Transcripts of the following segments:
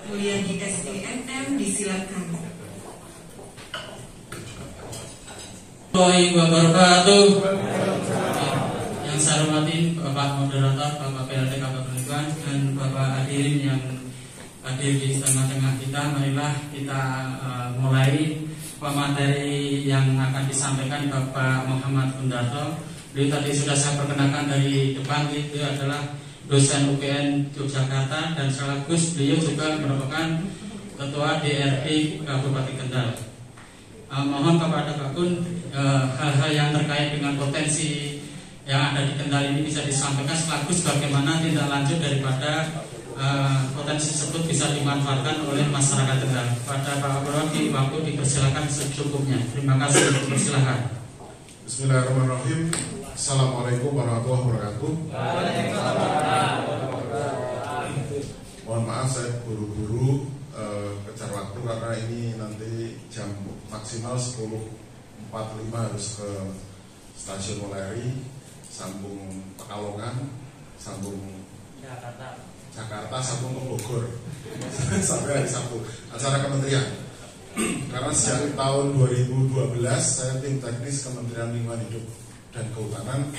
kuliah di SDMM, disilakan. Assalamualaikum wabarakatuh. Yang saya hormati Bapak Moderator, Bapak PLT Kabar Pendidikan, dan Bapak hadirin yang hadir di tengah-tengah kita. Marilah kita mulai materi yang akan disampaikan Bapak Muhammad Gundarto. Beliau tadi sudah saya perkenalkan dari depan, itu adalah dosen UPN Yogyakarta dan sekaligus beliau juga merupakan Ketua DRI Kabupaten Kendal. Mohon kepada Pak Kun, hal-hal yang terkait dengan potensi yang ada di Kendal ini bisa disampaikan, sekaligus bagaimana tindak lanjut daripada potensi tersebut bisa dimanfaatkan oleh masyarakat Kendal. Pada Pak Kapolri, waktu dipersilakan secukupnya. Terima kasih. Persilakan. Bismillahirrahmanirrahim. Assalamualaikum warahmatullahi wabarakatuh. Mohon maaf saya buru-buru kejar waktu karena ini nanti jam maksimal 10.45 harus ke stasiun Moleri, sambung Pekalongan, sambung Jakarta, sambung ke Bogor sampai hari Sabtu acara kementerian. Karena sejak tahun 2012 saya tim teknis Kementerian Lingkungan Hidup dan Kehutanan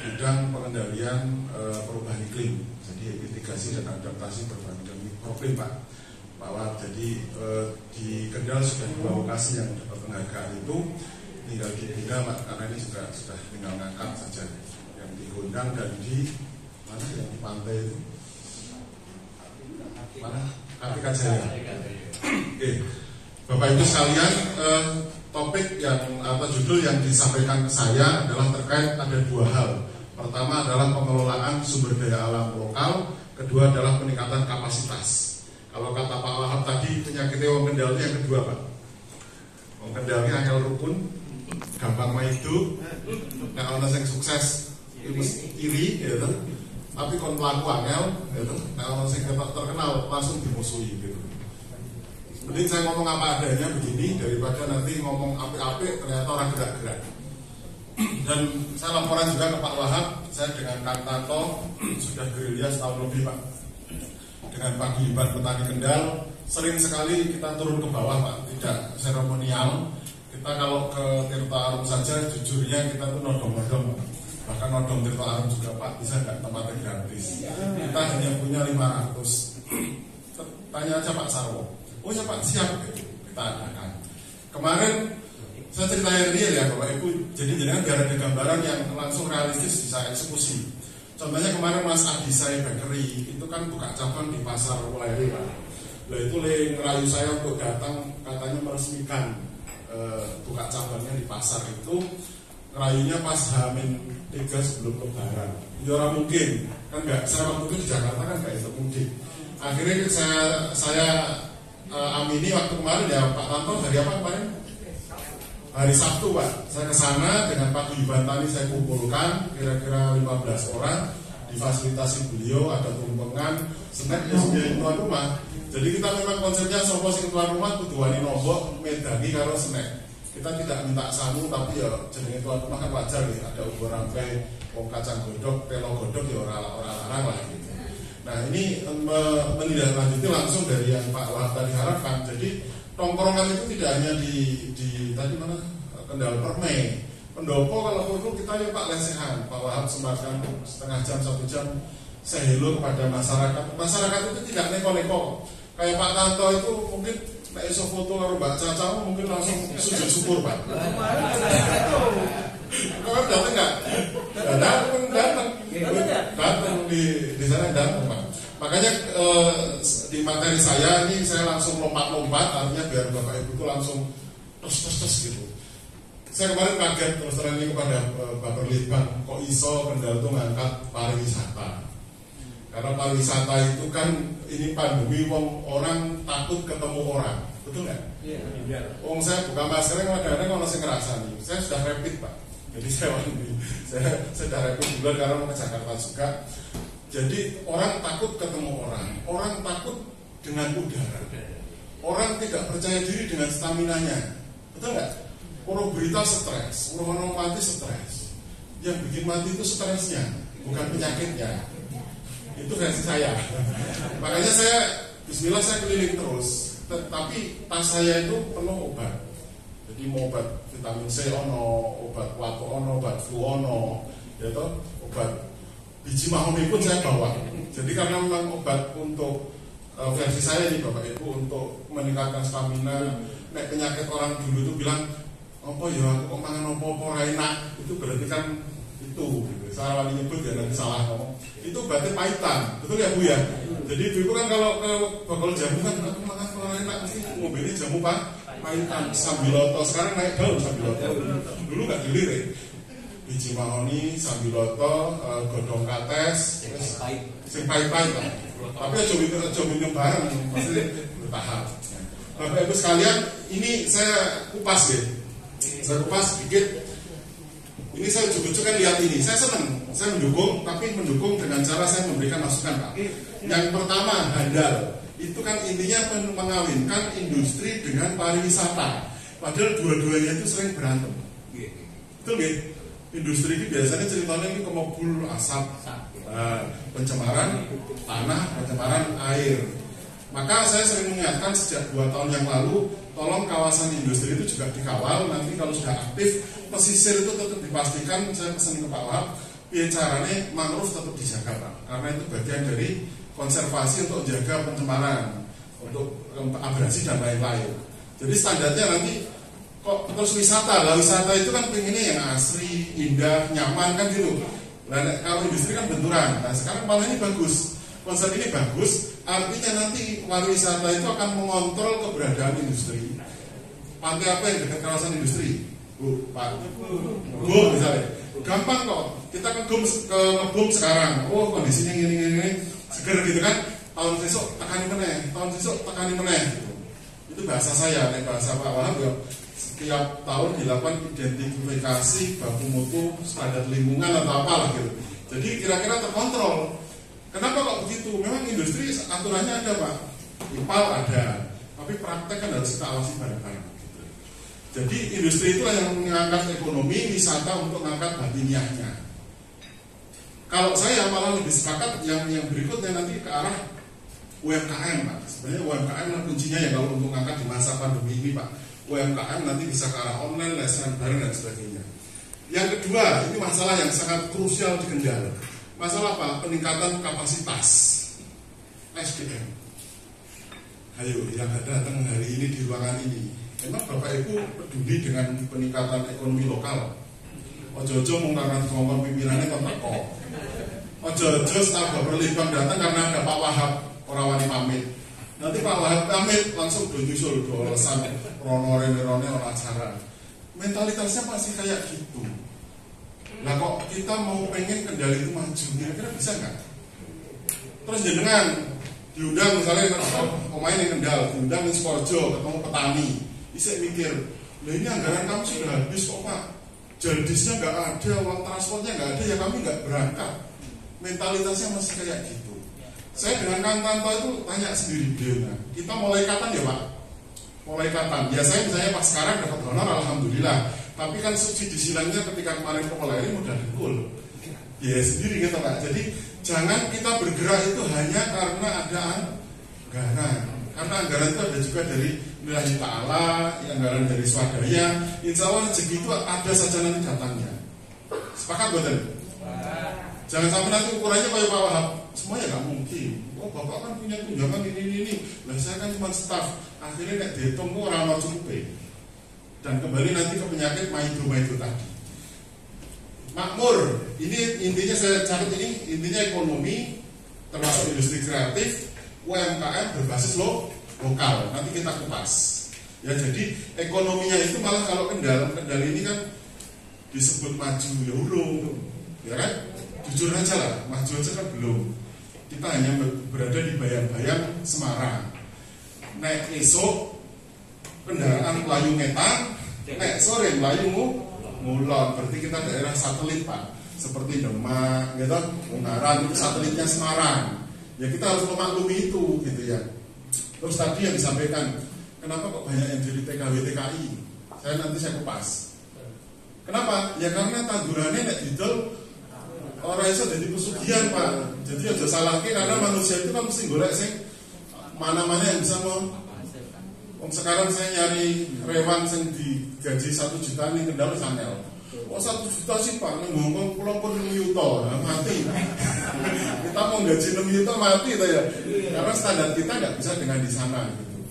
bidang pengendalian perubahan iklim, jadi mitigasi dan adaptasi perubahan iklim. Problem Pak bahwa jadi di Kendal sudah dua lokasi yang dapat penghargaan itu, tinggal dibina Pak, karena ini juga sudah tinggal ngangkat saja yang di Gondang dan di mana yang di pantai itu mana Kartika Jaya. Oke, Bapak Ibu sekalian, topik yang atau judul yang disampaikan ke saya adalah terkait ada dua hal. Pertama adalah pengelolaan sumber daya alam lokal, kedua adalah peningkatan kapasitas. Kalau kata Pak Wahab tadi, penyakitnya wong Kendal yang kedua Pak. Wong Kendalnya angel rukun, gampang maido, nek ana sing sukses iri gitu. Tapi kon pelaku angel gitu. Nek ana sing terkenal langsung dimusuhi gitu. Mending saya ngomong apa adanya begini daripada nanti ngomong apik-apik ternyata orang gerak-gerak. Dan saya laporan juga ke Pak Wahab, saya dengan Kang Tanto sudah gerilya setahun lebih Pak. Dengan Pak Giliban Petani Kendal, sering sekali kita turun ke bawah Pak, tidak seremonial. Kita kalau ke Tirta Arum saja, jujurnya kita tuh nodong-nodong, bahkan nodong Tirta Arum juga Pak, bisa nggak tempatnya gratis. Kita hanya punya 500. Tanya aja Pak Sarwo. Oh ya Pak, siap gitu. Kita adakan. Kemarin saya ceritain real ya Bapak Ibu, jadi jangan biar ada gambaran yang langsung realistis bisa eksekusi. Contohnya kemarin Mas Adisai Bakery itu kan buka cabang di pasar Moleri Pak. Nah itu ngerayu saya untuk datang, katanya meresmikan buka cabangnya di pasar itu. Ngerayunya pas H-3 sebelum Lebaran. Ya orang mungkin kan nggak. Saya waktu itu di Jakarta kan nggak itu mungkin. Akhirnya saya amini waktu kemarin ya Pak Tanto, hari apa kemarin? Hari Sabtu Pak, saya ke sana dengan Pak Giliban tadi saya kumpulkan kira-kira 15 orang, difasilitasi beliau, ada tumpengan, snack ya sebagai tuan rumah. Jadi kita memang konsepnya sopo sing tuan rumah kudu wani nombok medani karo snack. Kita tidak minta samu tapi ya jenenge tuan rumah kan wajar ya, ada ubur rampe, wong kacang godok, telo godok ya ora larang lah gitu. Nah ini menindaklanjuti langsung dari yang Pak Wah tadi harapkan. Jadi tongkrongan itu tidak hanya di tadi mana Kendal Permai, pendopo kalau perlu kita ya Pak lesehan. Pak Wahab sempatkan setengah jam 1 jam saya hello kepada masyarakat. Masyarakat itu tidak neko-neko. Kayak Pak Tanto itu mungkin nek iso foto karo Mbak Caca mungkin langsung sujud syukur Pak. Kau datang nggak? Datang di sana datang Pak. Makanya di materi saya ini saya langsung lompat-lompat, artinya biar Bapak Ibu itu langsung tos gitu. Saya kemarin kaget terus terang ini kepada Bapak Litbang, kok iso Kendal itu ngangkat pariwisata. Karena pariwisata itu kan ini pandemi, orang takut ketemu orang, betul nggak? Iya. Saya buka masker, kadang-kadang kalau saya ngerasa nih, saya sudah rapid Pak. Jadi saya sudah rapid duluan karena mau ke Jakarta juga. Jadi orang takut ketemu orang takut dengan udara, orang tidak percaya diri dengan staminanya, betul nggak? Orang berita stres, orang mati stres. Yang bikin mati itu stresnya, bukan penyakitnya. Itu versi saya. Makanya saya Bismillah saya keliling terus, tapi tas saya itu penuh obat. Jadi mau obat vitamin C ono, obat watu ono, obat flu ono, ya toh, obat biji mahoni pun saya bawa. Jadi karena memang obat untuk versi saya nih Bapak Ibu untuk meningkatkan stamina. Nek penyakit orang dulu itu bilang, apa ya aku kok makan apa-apa enak, itu berarti kan itu. Saya wali nyebut ya nanti salah ngomong. Itu berarti pahitan, betul ya Bu ya? Jadi Ibu kan kalau ke bakal jamu kan aku makan kalau enak mesti mobilnya jamu Pak. Pahitan sambiloto, sekarang naik daun sambiloto. Dulu nggak dilirik. Biji mahoni, sambiloto, godong kates, sing pahit-pahit kan. Tapi aja minum bareng, pasti bertahap. Bapak Ibu sekalian, ini saya kupas ya. Saya kupas sedikit. Ini saya ujuk-ujuk kan lihat ini. Saya senang, saya mendukung, tapi mendukung dengan cara saya memberikan masukan Pak. Yang pertama handal. Itu kan intinya mengawinkan industri dengan pariwisata. Padahal dua-duanya itu sering berantem. Betul nggih? Industri ini biasanya ceritanya ini kemobul asap, pencemaran tanah, pencemaran air. Maka saya sering mengingatkan sejak 2 tahun yang lalu, tolong kawasan industri itu juga dikawal. Nanti kalau sudah aktif, pesisir itu tetap dipastikan. Saya pesan ke Pak Wahab, biar caranya mangrove tetap dijaga Pak. Karena itu bagian dari konservasi untuk jaga pencemaran, untuk abrasi dan lain-lain. Jadi standarnya nanti kok terus wisata lah, wisata itu kan pengennya yang asri, indah, nyaman kan gitu. Nah kalau industri kan benturan. Nah sekarang malah ini bagus, konsep ini bagus. Artinya nanti pariwisata itu akan mengontrol keberadaan industri. Pantai apa yang dekat kawasan industri? Bu, Pak, Bu misalnya, gampang kok. Kita ngebom sekarang. Oh kondisinya gini. Seger gitu kan, tahun besok tekani meneh, tahun besok tekani meneh gitu. Itu bahasa saya, bahasa Pak Wahab ya. Setiap tahun dilakukan identifikasi baku mutu standar lingkungan atau apalah gitu. Jadi kira-kira terkontrol. Kenapa kok begitu? Memang industri aturannya ada Pak, IPAL ada, tapi praktek kan harus kita awasi bareng-bareng gitu. Jadi industri itulah yang mengangkat ekonomi wisata untuk mengangkat batiniahnya. Kalau saya malah lebih sepakat yang berikutnya nanti ke arah UMKM Pak. Sebenarnya UMKM kuncinya ya kalau untuk mengangkat di masa pandemi ini Pak. UMKM nanti bisa ke arah online, lesehan bareng dan sebagainya. Yang kedua, ini masalah yang sangat krusial di Kendal. Masalah apa? Peningkatan kapasitas SDM. Ayo, yang datang hari ini di ruangan ini, memang Bapak Ibu peduli dengan peningkatan ekonomi lokal. Ojo-ojo mengangkat ngomong pimpinannya kok teko. Ojo-ojo staf Baperlibang datang karena ada Pak Wahab, orang wani pamit. Nanti Pak Wahab pamit langsung nyusul do alasan rone orang acara. Mentalitasnya masih kayak gitu. Nah kok kita mau pengen Kendal itu maju, kira-kira bisa nggak? Terus jenengan diundang misalnya pemain yang Kendal, diundang di Sporjo, ketemu petani, bisa mikir, lah ini anggaran kamu sudah habis kok Pak, jaldisnya nggak ada, uang transportnya nggak ada, ya kami nggak berangkat. Mentalitasnya masih kayak gitu. Saya dengan Kang Tanto itu tanya sendiri beliaunya, kita mulai kapan ya Pak? Mulai kapan? Ya saya misalnya Pak sekarang dapat honor, alhamdulillah. Tapi kan subsidi silangnya ketika kemarin kepolairin udah dikul. Ya sendiri gitu Pak. Jadi jangan kita bergerak itu hanya karena ada anggaran. Karena anggaran itu ada juga dari Lillahi Ta'ala, anggaran dari swadaya. Insya Allah rezeki itu ada saja nanti datangnya. Sepakat betul? Jangan sampai nanti ukurannya kayak Pak Wahab. Semuanya nggak mungkin. Oh Bapak kan punya tunjangan ini. Lah saya kan cuma staf. Akhirnya nek dihitung kok orang mau cukup. Dan kembali nanti ke penyakit maido tadi. Makmur, ini intinya saya catat ini intinya ekonomi termasuk industri kreatif, UMKM berbasis lokal. Nanti kita kupas. Ya jadi ekonominya itu malah kalau Kendal ini kan disebut maju ya urung, ya kan? Jujur aja lah, maju aja kan belum. Kita hanya berada di bayang-bayang Semarang. Naik esok kendaraan Melayu Ngetang, naik sore Melayu Mulon. Berarti kita daerah satelit Pak, seperti Demak, gitu, Ungaran itu satelitnya Semarang. Ya kita harus memaklumi itu, gitu ya. Terus tadi yang disampaikan, kenapa kok banyak yang jadi TKW/TKI? Saya kupas. Kenapa? Ya karena tandurannya nek didol orang itu jadi pesugihan Pak. Jadi aja salahke karena manusia itu kan mesti golek sing mana-mana yang bisa sekarang saya nyari rewan yang digaji 1 juta ini Kendal sanel. 1 juta sih Pak, ini ngomong pulang pun 6 juta, mati. Kita mau gaji 6 juta mati ya. Karena standar kita nggak bisa dengan di sana gitu.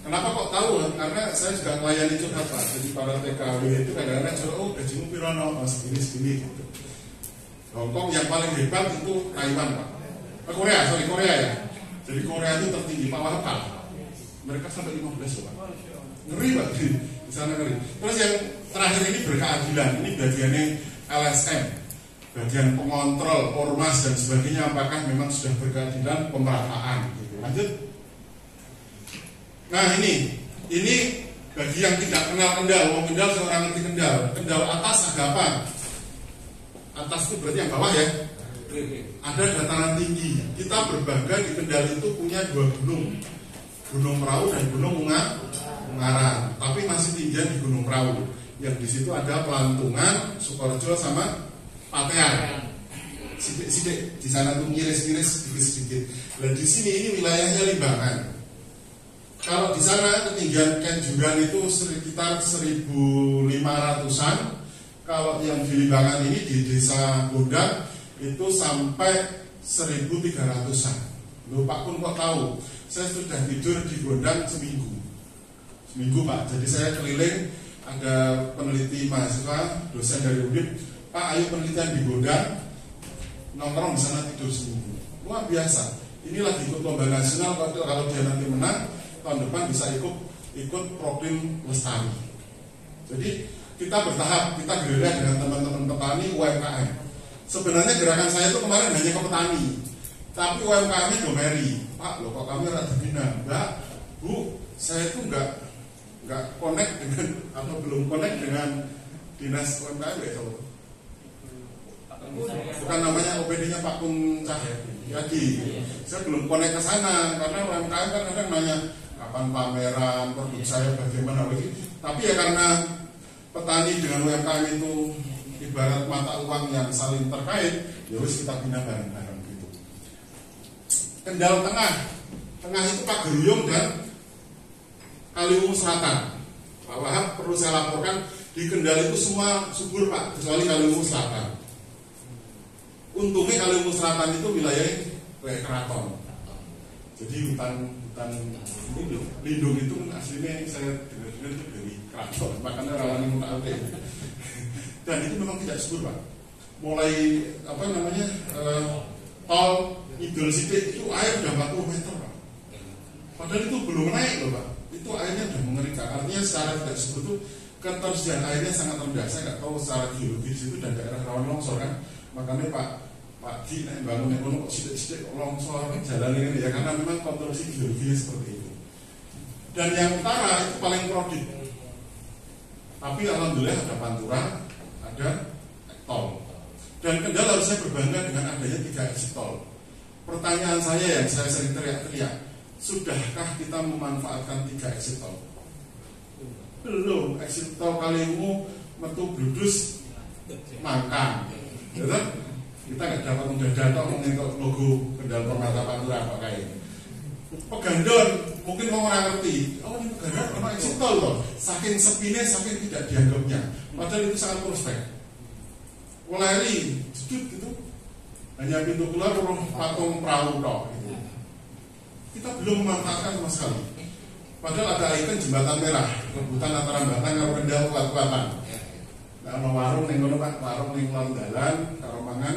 Kenapa kok tahu? Karena saya juga melayani curhat Pak. Jadi para TKW itu kadang-kadang gajimu pirono, segini gitu. Hongkong yang paling hebat itu Taiwan Pak. Korea ya. Jadi Korea itu tertinggi Pak. Mereka sampai 15 Pak. Ngeri Pak di sana ngeri. Terus yang terakhir ini berkeadilan. Ini bagiannya LSM, bagian pengontrol ormas dan sebagainya. Apakah memang sudah berkeadilan pemerataan? Gitu. Lanjut. Nah ini bagi yang tidak kenal Kendal. Wong Kendal seorang ngerti Kendal. Kendal atas ada apa? Atas itu berarti yang bawah ya. Ada dataran tinggi. Kita berbangga di Kendal itu punya 2 gunung. Gunung Prau dan Gunung Ungaran. Tapi masih tinggian di Gunung Prau. Yang di situ ada Pelantungan, Sukorejo sama Patean. Sidik di sana tuh miris-miris sedikit. Dan di sini ini wilayahnya Limbangan. Kalau di sana ketinggian Kenjuran itu sekitar 1.500-an. Kalau yang di Limbangan ini di Desa Gondang itu sampai 1.300-an. Loh Pak Kun kok tahu? Saya sudah tidur di Gondang seminggu Pak. Jadi saya keliling, ada peneliti mahasiswa, dosen dari UNIP, Pak ayo penelitian di Gondang, nongkrong di sana tidur seminggu. Luar biasa. Ini lagi ikut lomba nasional. Kalau dia nanti menang, tahun depan bisa ikut Proklim Lestari. Jadi kita bertahap, kita gerilya dengan teman-teman petani UMKM. Sebenarnya gerakan saya itu kemarin hanya ke petani, tapi UMKM-nya domeri. Pak, loh kok kami rada bina? Enggak, Bu, saya itu enggak connect dengan atau belum connect dengan dinas UMKM ya, bukan namanya OPD-nya Pak Kun Cahyadi. Saya belum connect ke sana karena UMKM kan kadang nanya kapan pameran, produk saya bagaimana begitu. Tapi ya karena petani dengan UMKM itu ibarat mata uang yang saling terkait, ya wis kita bina bareng-bareng. Kendal tengah itu Pak Geruyung dan Kaliwungu Selatan. Pak Wahab perlu saya laporkan di Kendal itu semua subur Pak, kecuali Kaliwungu Selatan. Untungnya Kaliwungu Selatan itu wilayah kayak keraton. Jadi hutan ini lindung itu aslinya saya dengar itu dari keraton, makanya rawan muta dan itu memang tidak subur Pak. Mulai tol Idul Sidik itu air sudah 40 meter Pak. Padahal itu belum naik loh Pak. Itu airnya sudah mengerikan. Artinya secara tidak subur itu ketersediaan airnya sangat rendah. Saya nggak tahu secara geologis itu dan daerah rawan longsor kan. Makanya Pak Di bangun ekonomi kok sidik longsor jalan ini ya karena memang konstruksi geologinya seperti itu. Dan yang utara itu paling krodit. Tapi alhamdulillah ada Pantura, ada tol. Dan Kendal harusnya berbangga dengan adanya 3 exit tol. Pertanyaan saya yang saya sering teriak-teriak, sudahkah kita memanfaatkan 3 exit tol? Belum. Exit tol Kaliwungu metu Bludus Mangkang. Betul? Kita nggak dapat mendadak menyentuh logo Kendal Permata Pantura apa kayak ini. Pegandon mungkin mau orang ngerti. Oh ini Pegandon sama exit tol loh. Saking sepinya, saking tidak dianggapnya. Padahal itu sangat prospek. Weleri, jedut gitu. Hanya pintu keluar patung perahu toh. Gitu. Kita belum memanfaatkan sama sekali. Padahal ada ikon jembatan merah, rebutan antara Batang karo Kendal kuat-kuatan. Nah, ono warung ning ngono Pak, warung ning lor dalan karo mangan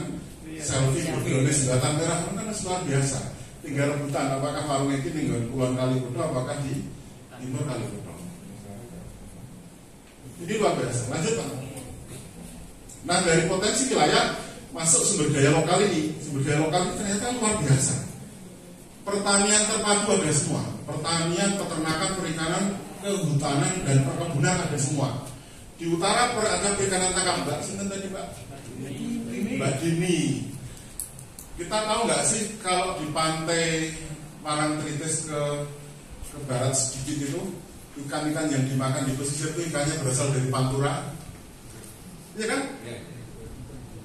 selfie berdone jembatan merah kan luar biasa. Tinggal rebutan apakah warung iki ning Kulon Kalikuto apakah di Timur Kalikuto. Ini luar biasa. Lanjut Pak. Nah, dari potensi wilayah masuk sumber daya lokal ini ternyata luar biasa. Pertanian terpadu ada semua. Pertanian, peternakan, perikanan, kehutanan dan perkebunan ada semua. Di utara ada perikanan tangkap Mbak. Sinten tadi Mbak? Mbak Dini. Kita tahu nggak sih kalau di pantai Parangtritis ke barat sedikit itu ikan-ikan yang dimakan di pesisir itu ikannya berasal dari Pantura. Iya kan?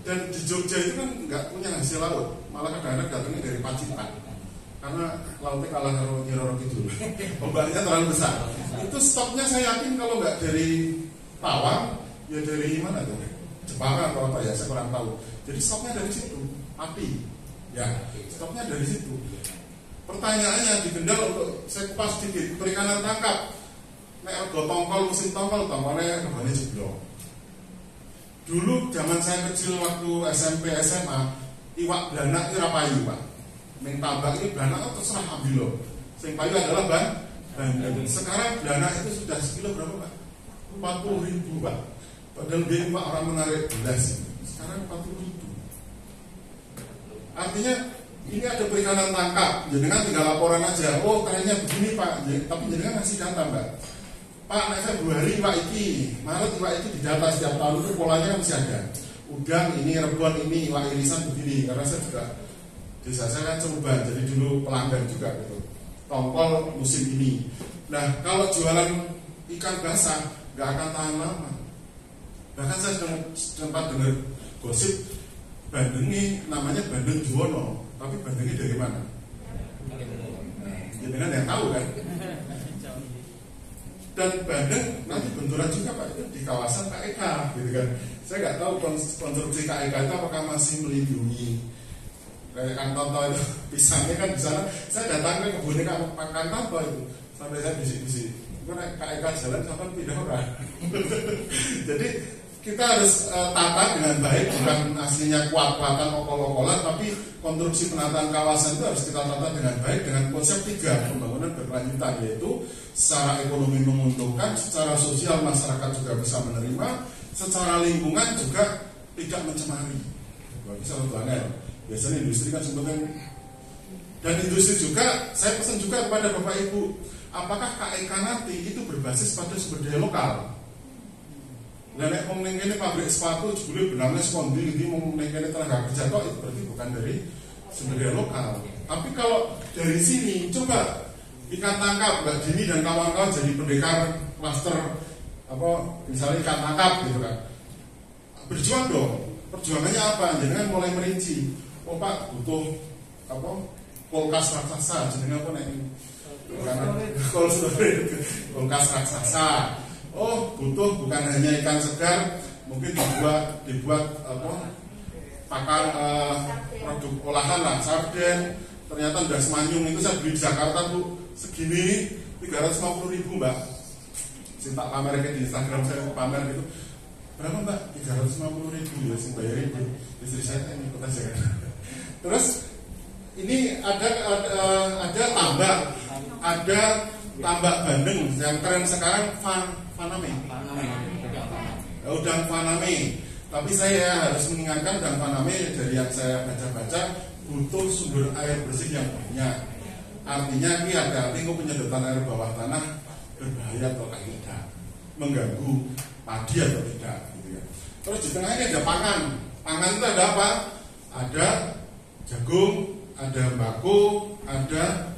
Dan di Jogja itu kan nggak punya hasil laut, malah kadang-kadang datangnya dari Pacitan. karena lautnya kalah kalau Nyiroro Kidul. Ombaknya terlalu besar. Itu stoknya saya yakin kalau nggak dari Tawang, ya dari mana tuh? Jepara atau apa ya, saya kurang tahu. Jadi stoknya dari situ, api. Ya, stoknya dari situ. Pertanyaannya di Kendal, untuk saya kupas sedikit, perikanan tangkap. Nek rego tongkol, musim tongkolnya regane jeblok. Dulu zaman saya kecil waktu SMP SMA, iwak blanak itu rapayu, Pak. Ning tambak ini blanak terserah ambil loh. Sing payu adalah bandeng. Sekarang blanak itu sudah sekilo berapa, Pak? 40.000, Pak. Padahal dia Pak orang menarik belas. Sekarang 40.000. Artinya ini ada perikanan tangkap. Jenengan tinggal laporan aja. Oh, trennya begini, Pak. Tapi jenengan ngasih data, Mbak. Pak, nek Februari Pak iki, Maret Pak iki didata setiap tahun itu polanya masih ada. Udang ini, rebon ini, iwak irisan begini. Karena saya juga desa saya kan coba, jadi dulu pelanggan juga gitu. Tongkol musim ini. Nah, kalau jualan ikan basah nggak akan tahan lama. Bahkan saya sempat dengar gosip bandengnya namanya bandeng Juwono, tapi bandengnya dari mana? Jadi kan yang tahu kan. Dan bandeng nanti benturan juga Pak itu di kawasan KEK, gitu kan. Saya nggak tahu konstruksi KEK itu apakah masih melindungi. Kayak Kang Tonto itu pisangnya kan di sana. Saya datang ke kebunnya Kang Tonto itu, sampai saya bisik-bisik. Itu naik KEK jalan sampai pindah orang. Jadi kita harus tata dengan baik, bukan aslinya kuat-kuatan okol-okolan, tapi konstruksi penataan kawasan itu harus kita tata dengan baik dengan konsep 3 pembangunan berkelanjutan, yaitu secara ekonomi menguntungkan, secara sosial masyarakat juga bisa menerima, secara lingkungan juga tidak mencemari. Bagi salah satu biasanya industri kan sebetulnya, dan industri juga saya pesan juga kepada Bapak Ibu, apakah KEK nanti itu berbasis pada sumber daya lokal? Nah, nek wong ning kene pabrik sepatu jebule benangnya skondi iki mung ning kene tenaga kerja kok, itu berarti bukan dari sumber daya lokal. Tapi kalau dari sini coba ikan tangkap Mbak Dini dan kawan-kawan jadi pendekar master apa misalnya ikan tangkap gitu kan. Berjuang dong. Perjuangannya apa? Jangan mulai merinci. Oh Pak butuh apa? Kulkas raksasa, jenenge apa nek? Karena kulkas raksasa. Oh butuh bukan hanya ikan segar, mungkin dibuat apa pakar produk olahan lah, sarden. Ternyata udah semanyung itu saya beli di Jakarta tuh segini 350.000 Mbak. Cinta pamer di Instagram saya pamer gitu. Berapa Mbak? 350.000 ya sih bayarin itu. Istri saya kan ikut aja kan. Terus ini ada tambak bandeng yang tren sekarang Faname. Udang Faname. Tapi saya harus mengingatkan udang Faname dari yang saya baca-baca butuh sumber air bersih yang banyak. Artinya ini ada penyedotan air bawah tanah berbahaya atau tidak, mengganggu padi atau tidak. Gitu ya. Terus di tengahnya ada pangan. Pangan itu ada apa? Ada jagung, ada mbako, ada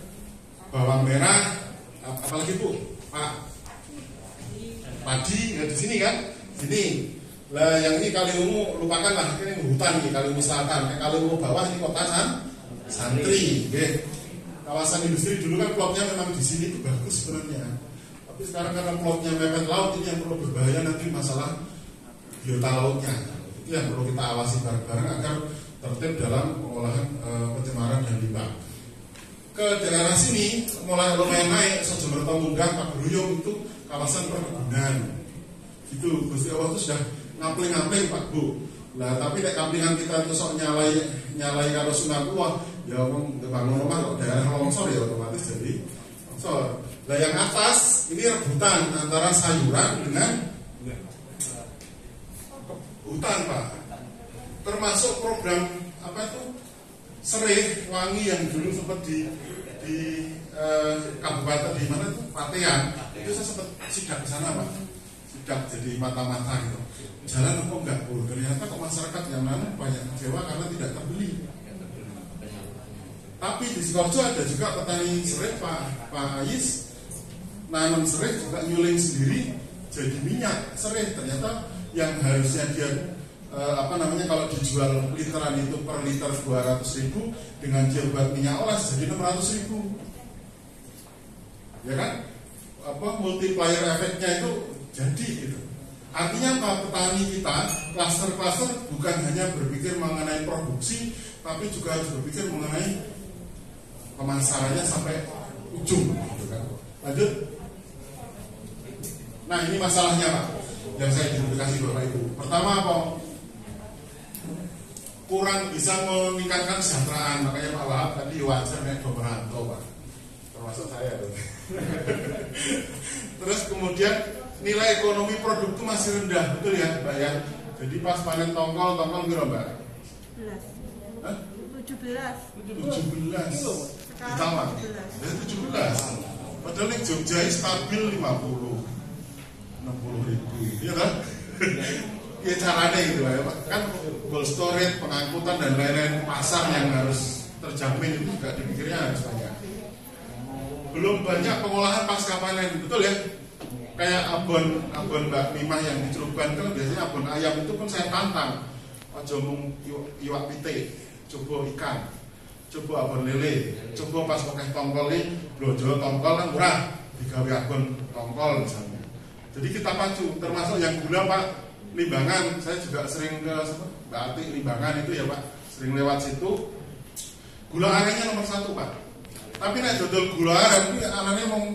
bawang merah, apalagi Bu, Pak. Padi ya di sini kan, sini. Lah yang ini Kaliwungu lupakanlah, ini hutan nih Kaliwungu Selatan. Kaliwungu bawah ini kota Santri. Okay. Kawasan industri dulu kan plotnya memang di sini itu bagus sebenarnya. Tapi sekarang karena plotnya mepet laut ini yang perlu berbahaya nanti masalah biota lautnya. Itu yang perlu kita awasi bareng-bareng agar tertib dalam pengolahan pencemaran dan limbah. Ke daerah sini mulai lumayan naik, Sojomerto Munggah, Pak Bruyung itu kawasan perkebunan. Itu Gusti Allah itu sudah ngapling-ngapling Pak Bu. Lah tapi nek kaplingan kita itu sok nyalai kalau sunatullah ya bangun rumah kok daerah longsor ya otomatis jadi longsor. Lah yang atas ini rebutan antara sayuran dengan hutan Pak. Termasuk program apa itu Sereh Wangi yang dulu sempat di kabupaten di mana tuh Patean itu saya sempat sidak ke sana Pak. Sidak jadi mata-mata gitu. Jalan kok enggak Bu? Ternyata kok masyarakat yang mana banyak kecewa karena tidak terbeli. Tapi di Sidoarjo ada juga petani serai Pak Ais nanam serai juga nyuling sendiri jadi minyak serai. Ternyata yang harusnya dia kalau dijual literan itu per liter 200.000, dengan dia buat minyak olas jadi 600.000, ya kan? Multiplier efeknya itu jadi gitu. Artinya apa? Petani kita klaster-klaster bukan hanya berpikir mengenai produksi, tapi juga harus berpikir mengenai pemasarannya sampai ujung, gitu kan? Lanjut. Nah, ini masalahnya Pak, yang saya identifikasi Bapak Ibu. Pertama apa? Kurang bisa meningkatkan kesejahteraan, makanya Pak Wahab tadi wajar naik merantau Pak, termasuk saya tuh. Terus kemudian nilai ekonomi produk itu masih rendah, betul ya Mbak ya? Jadi pas panen tongkol berapa Mbak? 17 ditawar, 17. Padahal di Jogja stabil 50-60 ribu, ya kan? Ya caranya gitu ya Pak. Kan cold storage, pengangkutan dan lain-lain, pasar yang harus terjamin itu juga dipikirnya harus banyak. Belum banyak pengolahan pasca panen, betul ya? Kayak abon Mbak Mimah yang di Cirebon kan biasanya abon ayam itu pun saya tantang. Aja mung iwak pite, coba ikan, coba abon lele, coba pas pakai tongkol ini, blojo tongkol kan murah, digawe abon tongkol misalnya. Jadi kita pacu, termasuk yang gula Pak, Limbangan, saya juga sering ke Mbak Ati Limbangan itu ya Pak, sering lewat situ. Gula arennya nomor 1 Pak. Tapi nek dodol gula aren iki anane mung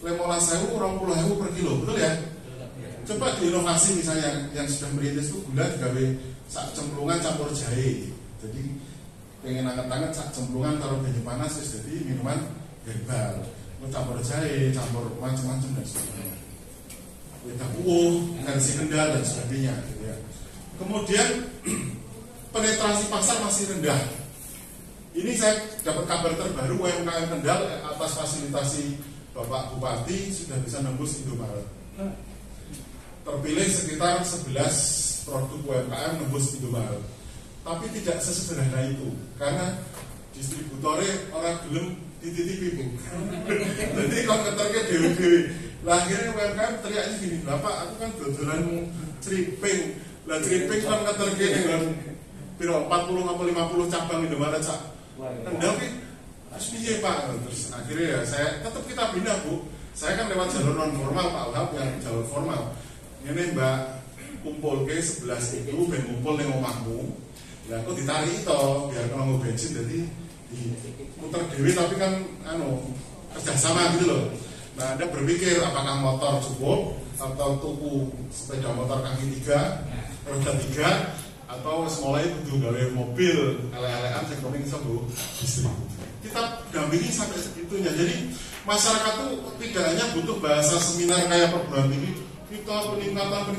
15.000, 20.000 per kilo, betul ya? Coba diinovasi misalnya yang sudah merintis itu gula digawe sak cemplungan campur jahe. Jadi pengen anget-anget sak cemplungan taruh banyu panas terus jadi minuman herbal. Campur jahe, campur macam-macam dan sebagainya. Kita versi Kendal dan sebagainya gitu ya. Kemudian penetrasi pasar masih rendah. Ini saya dapat kabar terbaru UMKM Kendal atas fasilitasi Bapak Bupati sudah bisa nembus Indomaret. Terpilih sekitar 11 produk UMKM nembus Indomaret. Tapi tidak sesederhana itu karena distributornya orang gelem dititipi Bu. Jadi kalau keterke dewe-dewe. Lah akhirnya UMKM teriaknya gini, Bapak aku kan dodolanmu ceriping. Lah ceriping kan keterke dengan piro 40 atau 50 cabang Indomaret sak. Kendal ki harus piye Pak? Terus akhirnya ya saya tetap kita bina Bu. Saya kan lewat jalur non formal Pak Wahab yang jalur formal. Ini Mbak kumpul ke 11 itu ben kumpul ning omahmu. Lah aku ditarik to biar kalau bensin jadi diputer dewi tapi kan kerjasama gitu loh. Nah Anda berpikir apakah motor cukup atau tuku sepeda motor kaki 3, roda 3, atau mulai kudu gawe mobil ele-elean sing penting iso go distribusi. Kita dampingi sampai segitunya. Jadi masyarakat tuh tidak hanya butuh bahasa seminar kayak perguruan tinggi, kita peningkatan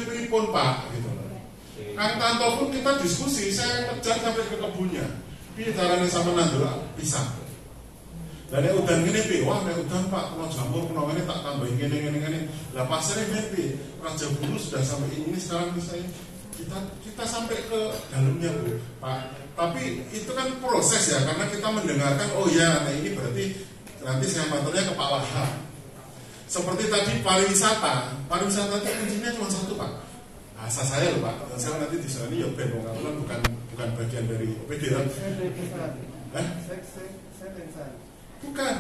pripun Pak gitu. Kang Tanto pun kita diskusi, saya kejar sampai ke kebunnya. Piye carane sampean nandur pisang. Lah nek udan ngene piye? Wah nek udan Pak, kena jamur kena ngene tak tambahin ngene. Lah pasarnya piye? Raja Bulu sudah sampai ini sekarang misalnya kita sampai ke dalamnya Bu, Pak. Tapi itu kan proses ya, karena kita mendengarkan oh ya, nah ini berarti nanti saya maturnya ke Pak Wahab. Seperti tadi pariwisata itu kuncinya cuma satu Pak. Bahasa saya loh Pak, dan saya nanti di sana ya ben bukan bagian dari OPD kan? Bukan.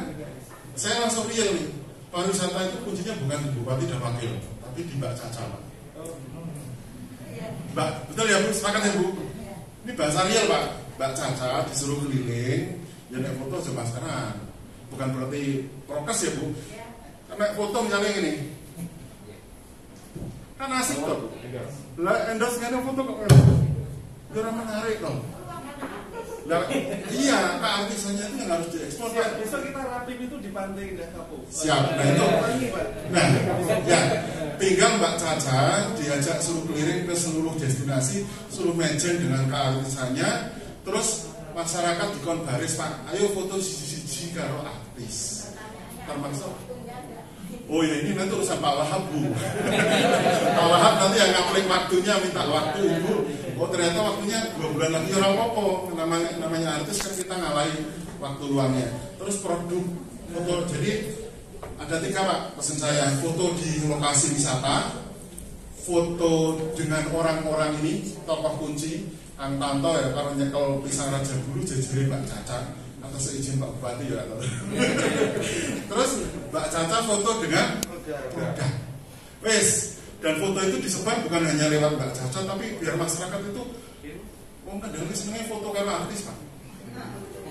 Saya langsung real nih. Pariwisata itu kuncinya bukan di Bupati dan Wakil, tapi di Mbak Caca Pak. Mbak, betul ya Bu? Sepakat ya Bu? Ini bahasa real Pak. Mbak Caca disuruh keliling, ya naik foto coba sekarang. Bukan berarti prokes ya Bu? Naik foto misalnya ini, kan asik kok. Lah endorse ngene foto kok kurang menarik dong. Lah iya, keartisannya itu yang harus diekspor. Besok kita rapim itu di Pantai Indah Kapuk. Siap. Nah itu. Nah, ya tinggal Mbak Caca diajak suruh keliling ke seluruh destinasi, suruh mention dengan keartisannya, terus masyarakat dikon baris Pak, ayo foto siji-siji karo artis. Termasuk oh ya ini nanti urusan Pak Wahab Bu. Pak Wahab nanti yang ngaplik waktunya, minta waktu Ibu. Oh ternyata waktunya 2 bulan lagi orang apa namanya artis kan kita ngalahin waktu luangnya. Terus produk foto, jadi ada 3 Pak pesen saya, foto di lokasi wisata, foto dengan orang-orang ini, tokoh kunci, Kang Tanto ya, kalau nyekel pisang Raja Bulu jajari Mbak Caca atau seizin Pak Bupati ya. Terus Mbak Caca foto dengan Oda. Wes, dan foto itu disebar bukan hanya lewat Mbak Caca, tapi biar masyarakat itu wong Kendal ini senengnya foto karena artis Pak.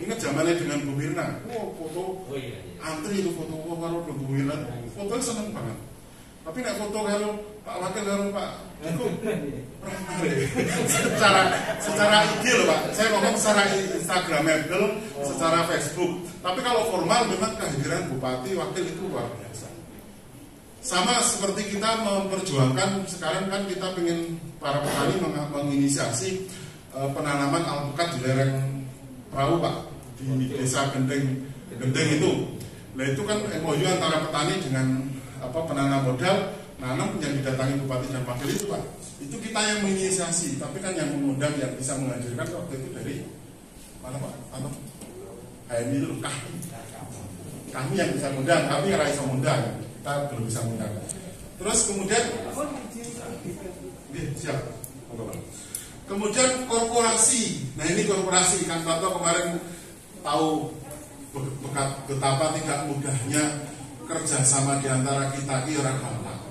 Ingat zamannya dengan Bu Mirna, foto antri itu foto karo Bu Mirna, fotonya seneng banget. Tapi nek foto kalau Pak Wakil kalau Pak Diko secara IG loh Pak. Saya ngomong secara Instagramable, secara Facebook. Tapi kalau formal memang kehadiran Bupati Wakil itu luar biasa. Sama seperti kita memperjuangkan sekarang kan kita ingin para petani menginisiasi penanaman alpukat di lereng perahu Pak di desa Gendeng itu. Nah itu kan MOU antara petani dengan penanam modal, nanam yang didatangi Bupati dan Wakil itu Pak. Itu kita yang menginisiasi, tapi kan yang mengundang yang bisa menghadirkan waktu itu dari mana Pak? HMI itu kami yang bisa mengundang, kami yang bisa mengundang, kita belum bisa mengundang. Terus kemudian, siap. Kemudian korporasi, nah ini korporasi, Kang Tanto kemarin tahu betapa tidak mudahnya kerjasama di antara kita ki ora gampang.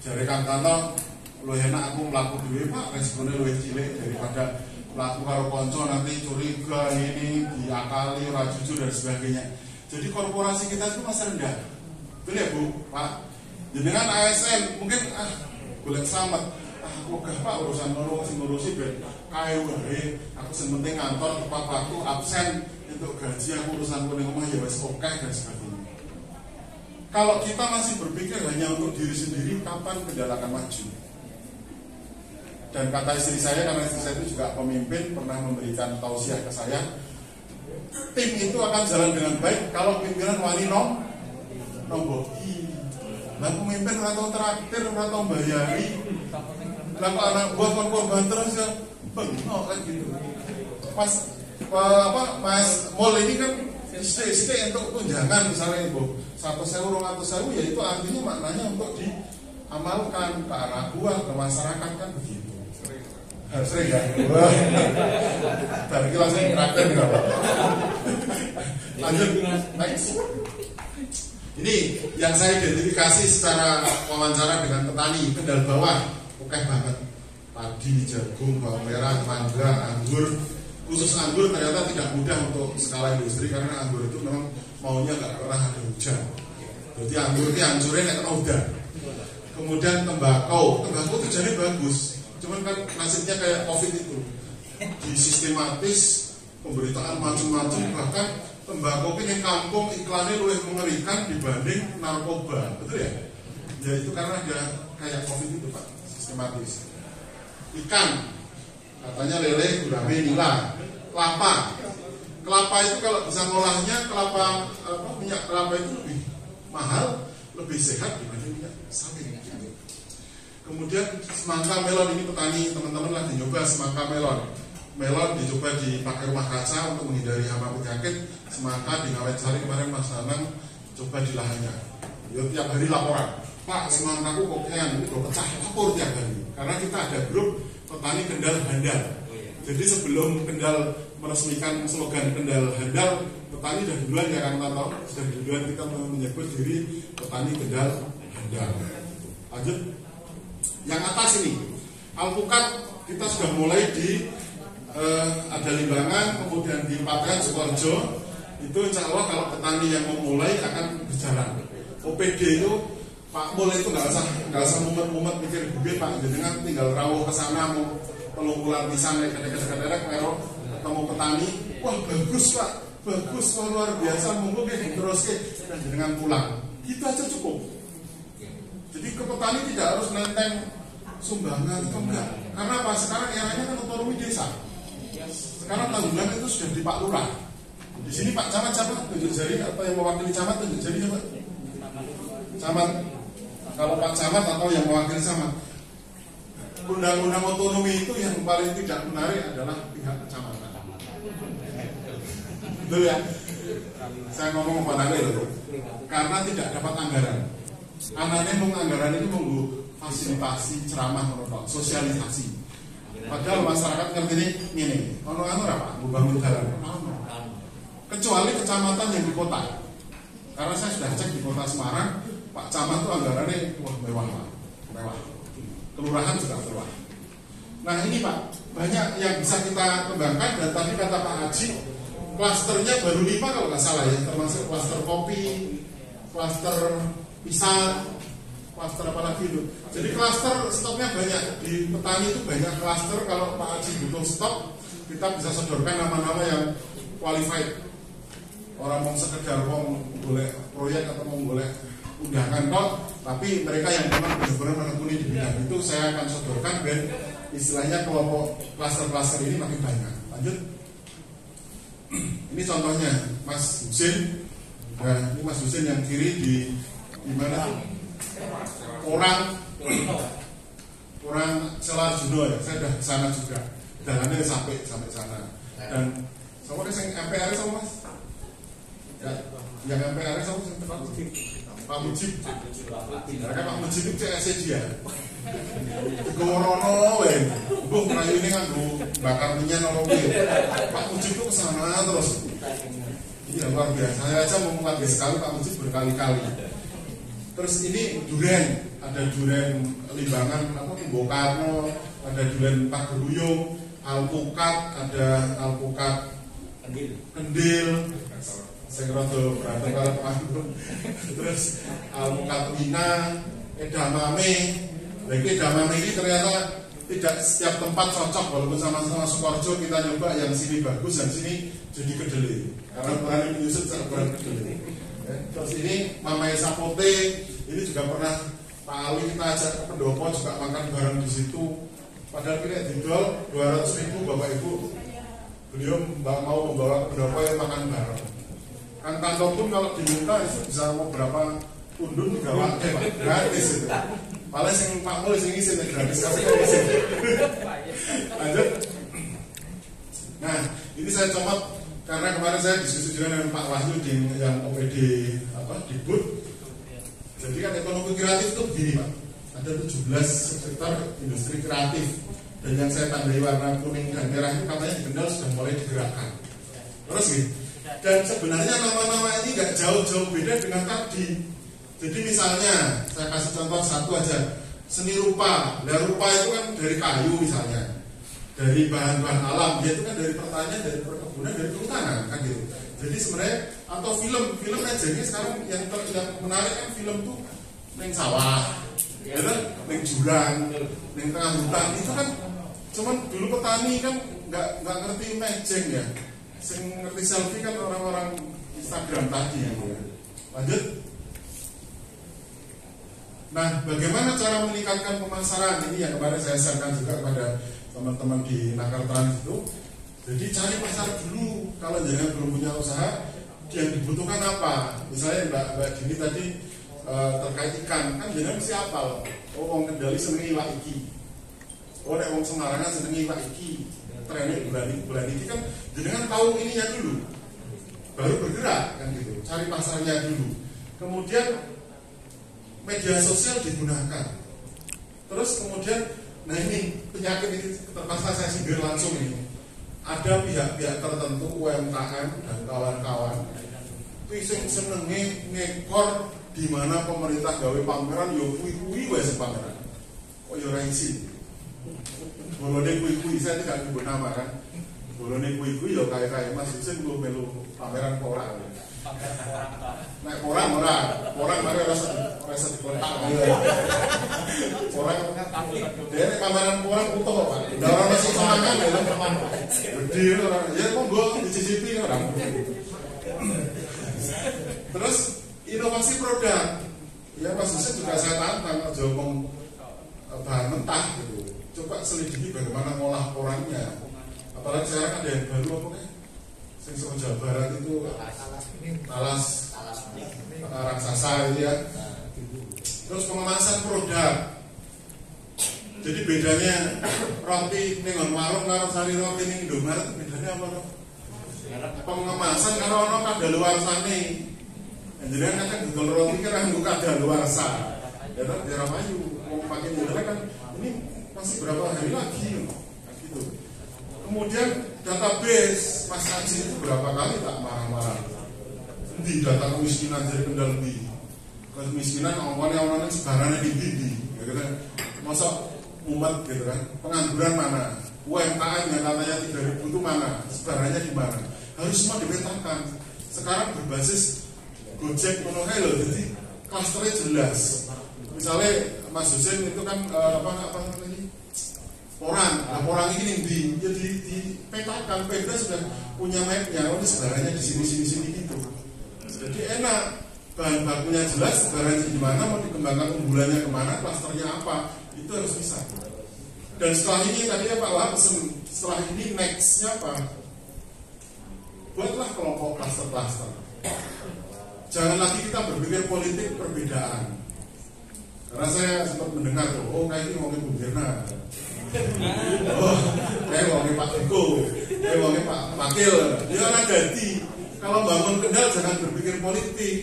Jare Kang Tanto, lu enak aku mlaku dhewe Pak, responnya luwih cilik daripada mlaku karo kanca nanti curiga ini diakali ora jujur dan sebagainya. Jadi korporasi kita itu masih rendah. Betul ya Bu, Pak? Jenengan ASN mungkin golek selamat. Aku gak Pak urusan ngurusi ben kae wae. Aku sing penting ngantor tepat waktu absen untuk gaji aku urusan kuning omah ya wis oke dan sebagainya. Kalau kita masih berpikir hanya untuk diri sendiri, kapan Kendal akan maju? Dan kata istri saya, karena istri saya itu juga pemimpin, pernah memberikan tausiah ke saya, tim itu akan jalan dengan baik kalau pimpinan wani nomboki. Nah pemimpin atau traktir atau bayari, lalu anak buah korban terus ya, bengok kan gitu. Mas Mall ini kan istri untuk tunjangan misalnya Ibu 100.000, 200.000 ya itu artinya maknanya untuk diamalkan ke arah buah ke masyarakat kan begitu. Sering ya? Dari kita langsung praktek gitu. Lanjut next. Ini yang saya identifikasi secara wawancara dengan petani Kendal bawah, oke banget. Padi, jagung, bawang merah, mangga, anggur. Khusus anggur ternyata tidak mudah untuk skala industri karena anggur itu memang maunya nggak pernah ada hujan. Jadi anggur ini hancurnya kena udah. Kemudian tembakau itu jadi bagus. Cuman kan nasibnya kayak COVID itu, disistematis pemberitaan macam-macam, bahkan tembakau ini kampung iklannya lebih mengerikan dibanding narkoba, betul ya? Ya itu karena ada kayak COVID itu Pak, sistematis. Ikan, katanya lele, gurame, nila, kelapa itu kalau bisa ngolahnya minyak kelapa itu lebih mahal, lebih sehat dibanding minyak sawit. Kemudian semangka melon ini petani teman-teman lagi nyoba semangka melon dicoba dipakai rumah kaca untuk menghindari hama penyakit. Semangka di Ngawetsari kemarin Mas Anang coba di lahannya. Ya tiap hari laporan, Pak semangkaku kokean ini udah pecah lapor tiap hari. Karena kita ada grup petani Kendal handal. Jadi sebelum Kendal meresmikan slogan Kendal handal, petani sudah duluan ya Kang Tanto, sudah duluan kita menyebut diri petani Kendal handal. Lanjut. Yang atas ini alpukat kita sudah mulai di ada Limbangan, kemudian di Paten, Sukoharjo. Itu insya Allah kalau petani yang memulai akan berjalan. OPD itu Pak Mul itu nggak usah mumet-mumet mikir bibit Pak, dengan tinggal rawuh ke sana mau pelungkulan pisang kadang-kadang ketemu petani, wah bagus Pak, bagus, wah luar biasa, monggo terus dan dengan pulang. Gitu aja cukup. Jadi ke petani tidak harus nenteng sumbangan atau enggak. Karena apa? Sekarang eranya kan otonomi desa. Sekarang tanggungan itu sudah di Pak Lurah. Di sini Pak Camat siapa? Tunjuk jari atau yang mewakili Camat tunjuk jari siapa? Camat. Kalau Pak Camat atau yang mewakili Camat. Undang-undang otonomi itu yang paling tidak menarik adalah pihak kecamatan. Betul ya? Saya ngomong apa nanti loh. Karena tidak dapat anggaran. Anaknya anggaran itu nunggu fasilitasi ceramah menurut sosialisasi. Padahal masyarakat ngerti ini ono-ono apa bangun jalan. Kecuali kecamatan yang di kota. Karena saya sudah cek di kota Semarang, Pak Camat itu anggarannya mewah. Kelurahan juga mewah. Nah ini Pak, banyak yang bisa kita kembangkan dan tadi kata Pak Haji, klasternya baru 5 kalau nggak salah ya, termasuk klaster kopi, klaster pisang, klaster apa lagi itu. Jadi klaster stoknya banyak di petani itu banyak klaster. Kalau Pak Haji butuh stok, kita bisa sodorkan nama-nama yang qualified. Orang mau sekedar mau boleh proyek atau mau boleh undangan kok, tapi mereka yang memang benar-benar menekuni di bidang itu saya akan sodorkan dan istilahnya kelompok klaster-klaster ini makin banyak. Lanjut. Ini contohnya Mas Husin. Nah, ini Mas Husin yang kiri di mana? Orang Selarjuno ya. Saya sudah ke sana juga. Jalannya sampai sana. Dan sama yang MPR sama Mas? Ya, yang MPR sama Pak Mujib. Karena Pak Mujib itu CSC dia. Digorono wae. Mbok merayu ini nganggo bakar minyak nolong. Pak Mujib itu kesana terus. Ini luar biasa. Saya aja mau mengagai sekali Pak Mujib berkali-kali. Terus ini durian, ada durian Limbangan, Bokarno, ada durian Pak Geruyung, alpukat, ada alpukat kendil. Saya ngerasa berantem kalau Pak. Terus alpukat Wina, edamame. Lagi edamame ini ternyata tidak setiap tempat cocok, walaupun sama-sama Sukoharjo kita nyoba yang sini bagus, yang sini jadi kedelai. Karena berani menyusut ukuran kedelai. Terus ini Mamai Sapote, ini juga pernah Pak Ali kita ajak ke pendopo juga makan bareng di situ. Padahal kita didol 200.000 Bapak Ibu. Beliau mau membawa ke pendopo yang makan bareng. Kan kantong pun kalau diminta itu bisa mau berapa undun juga Pak, gratis itu. Malah yang Pak Mul yang ngisi gratis kasih ngisi. Lanjut. Nah, ini saya comot karena kemarin saya diskusi juga dengan Pak Wahyu di yang OPD di BUD. Jadi kan ekonomi kreatif itu begini Pak. Ada 17 sektor industri kreatif dan yang saya tandai warna kuning dan merah itu katanya di Kendal sudah mulai digerakkan. Terus gitu. Dan sebenarnya nama-nama ini nggak jauh-jauh beda dengan tadi. Jadi misalnya saya kasih contoh satu aja, seni rupa. Nah, rupa itu kan dari kayu misalnya, dari bahan-bahan alam. Dia itu kan dari pertanian, dari perkebunan, dari kehutanan kan gitu. Jadi sebenarnya atau film aja ini sekarang yang menarik kan film tuh neng sawah, ya kan, neng jurang, neng tengah hutan. Itu kan cuman dulu petani kan nggak ngerti mejeng ya. Sing ngerti selfie kan orang-orang Instagram tadi ya. Lanjut. Nah, bagaimana cara meningkatkan pemasaran ini yang kemarin saya sampaikan juga kepada teman-teman di Nakar Trans itu. Jadi cari pasar dulu. Kalau jangan belum punya usaha, yang dibutuhkan apa? Misalnya Mbak Dini tadi terkait ikan, kan jangan mesti apal. Oh, orang Kendali senengi iwak iki. Oh, nek wong Semarangan senengi iwak iki. Trennya bulan ini kan jenengan tahu ininya dulu, baru bergerak kan gitu. Cari pasarnya dulu. Kemudian media sosial digunakan. Terus kemudian, nah ini penyakit ini terpaksa saya sindir langsung ini. Ada pihak-pihak tertentu UMKM dan kawan-kawan itu senengi ngekor di mana pemerintah gawe pameran yo kuwi wes pameran. Oh yo ra isi. Bolone kuwi saya tidak nyebut nama kan. Bolone kuwi yo kaya Mas Husin belum melu pameran ora. Nek orang mari rasa dikontak. Orang dia pameran orang utuh kok Pak. Ndak ora masih semangat ya teman. Gede orang ya monggo dicicipi orang. Terus inovasi produk. Ya Mas Husin juga saya tantang aja ngomong bahan mentah gitu. Coba selidiki bagaimana ngolah orangnya. Apalagi sekarang ada yang baru apa nih? Sing Jawa Barat itu talas raksasa itu ya. Terus pengemasan produk. Jadi bedanya roti ning warung karo sari roti ning Indomaret bedanya apa to? Pengemasan karo ono kadaluarsane. Jenengan kan dodol roti kan nganggo kadaluarsa. Ya to, Rahayu. pakai modalnya kan ini masih berapa hari lagi gitu. Kemudian database Mas Aji itu berapa kali tak marah-marah di data kemiskinan jadi kendal di kemiskinan orang-orang sebarannya di gitu kan. Masa umat gitu kan, pengangguran mana, UMKM yang katanya 3.000 itu mana, sebarannya di mana, harus semua dipetakan. Sekarang berbasis Gojek monokai loh, jadi klasternya jelas. Misalnya Mas Husin itu kan apa lagi orang ini jadi dipetakan, Pemda sudah punya mapnya, ini sebarannya di sini gitu. Jadi enak, bahan bakunya jelas, sebarannya di mana, mau dikembangkan unggulannya kemana, klasternya apa, itu harus bisa. Dan setelah ini tadi Pak Wahab pesen, setelah ini nextnya apa? Buatlah kelompok klaster-klaster. Jangan lagi kita berpikir politik perbedaan. Karena saya sempat mendengar tuh, oh kayak ini ngomongin Bu Mirna, oh kayak ngomongin Pak Eko, kayak ngomongin Pak Wakil. Ya kan jadi kalau bangun Kendal jangan berpikir politik.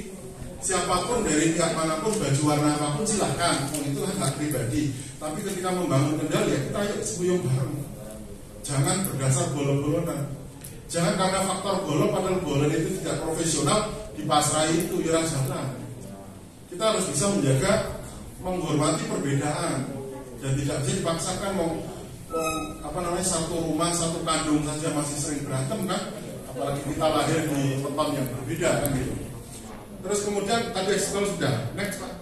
Siapapun dari pihak manapun, baju warna apapun silahkan, itu hak pribadi. Tapi ketika membangun Kendal ya kita yuk sebuyung bareng. Jangan berdasar bolong-bolongan. Jangan karena faktor bolong padahal bolong itu tidak profesional dipasrai itu ya jalan. Kita harus bisa menjaga, menghormati perbedaan dan tidak bisa dipaksakan satu rumah satu kandung saja masih sering berantem kan, apalagi kita lahir di tempat yang berbeda kan gitu. Terus kemudian tadi ekspor sudah, next Pak.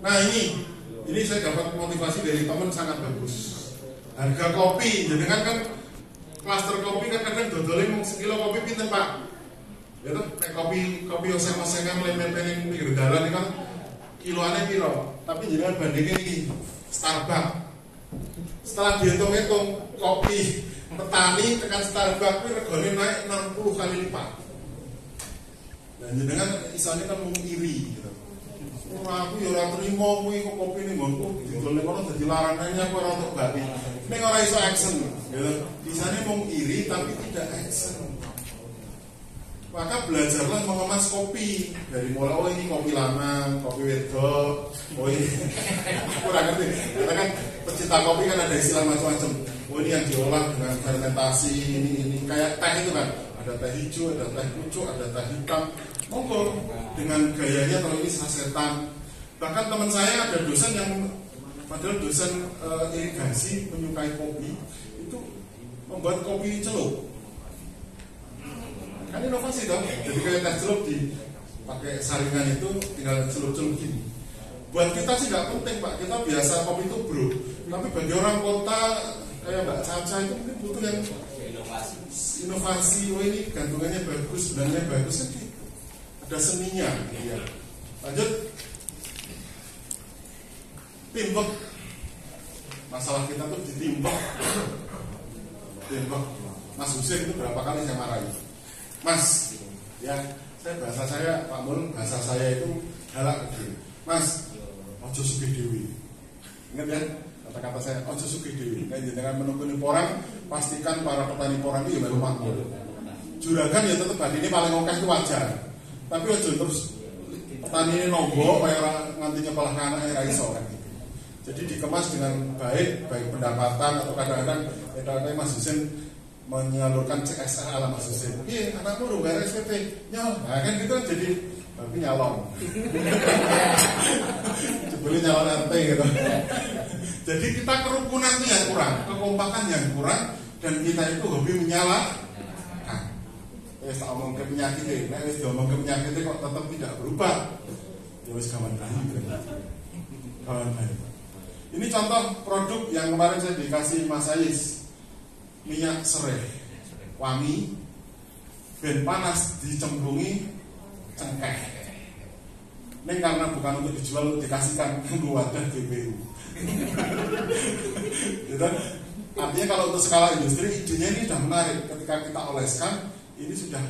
Nah ini saya dapat motivasi dari teman sangat bagus. Harga kopi, jadi kan klaster kopi kan kadang dodolnya mau sekilo kopi pinten Pak. Ya tuh, kopi oseng-osengan lempen-lempen pinggir dalan ini kan kiloannya piro. Tapi jangan bandingin ini Starbucks. Setelah dihitung-hitung kopi petani tekan Starbucks itu regane naik 60 kali lipat. Dan jenengan isane kan mung iri gitu. Ora aku ya ora trimo kuwi kok kopi ning nggonku didol ning kono dadi larangannya aku ora untuk bali. Ning ora iso action gitu. Isane mung iri tapi tidak action. Maka belajarlah mengemas kopi dari mulai oh ini kopi lama, kopi wedok, oh ini kurang ngerti. Karena kan pecinta kopi kan ada istilah macam-macam. Oh ini yang diolah dengan fermentasi ini kayak teh itu kan. Ada teh hijau, ada teh pucuk, ada teh hitam. Monggo dengan gayanya kalau ini sasetan. Bahkan teman saya ada dosen yang padahal dosen irigasi menyukai kopi itu membuat kopi celup. Kan inovasi dong. Jadi kayak teh celup dipakai saringan itu tinggal celup-celup gini. Buat kita sih nggak penting Pak. Kita biasa kopi itu bro. Tapi bagi orang kota kayak Mbak Caca itu mungkin butuh yang inovasi. Oh ini gantungannya bagus, benangnya bagus kan. Ada seninya ya. Lanjut timbuk. Masalah kita tuh ditimbuk. Timbuk. Mas Husin itu berapa kali saya marahi Mas ya, bahasa saya Pak Mul, bahasa saya itu galak gede. Mas ojo sugih dewi. Ingat ya kata-kata saya, ojo sugih dewi. Dengan menunggu porang, pastikan para petani porang itu ya baru makmur. Juragan ya tetap ini paling oke itu wajar. Tapi ojo terus petani ini nombok kayak nganti nyepelah anaknya raiso kan gitu. Jadi dikemas dengan baik pendapatan atau kadang-kadang Mas Husin menyalurkan CSR ala Mas Husin. Iya, anakmu udah bayar SPP, nyal. Nah kan gitu kan jadi tapi nyalon. Jebule nyalon RT gitu. Jadi kita kerukunan itu yang kurang, kekompakan yang kurang, dan kita itu hobi menyalahkan. Tak omong ke penyakit, ngomong ke penyakit kok tetap tidak berubah. Ya wis kawan baik. Ini contoh produk yang kemarin saya dikasih Mas Ais. Minyak serai, wangi, ben panas dicemplungi cengkeh. Ini karena bukan untuk dijual, untuk dikasihkan ke wadah GPU. Gitu. Artinya kalau untuk skala industri idenya ini sudah menarik. Ketika kita oleskan, ini sudah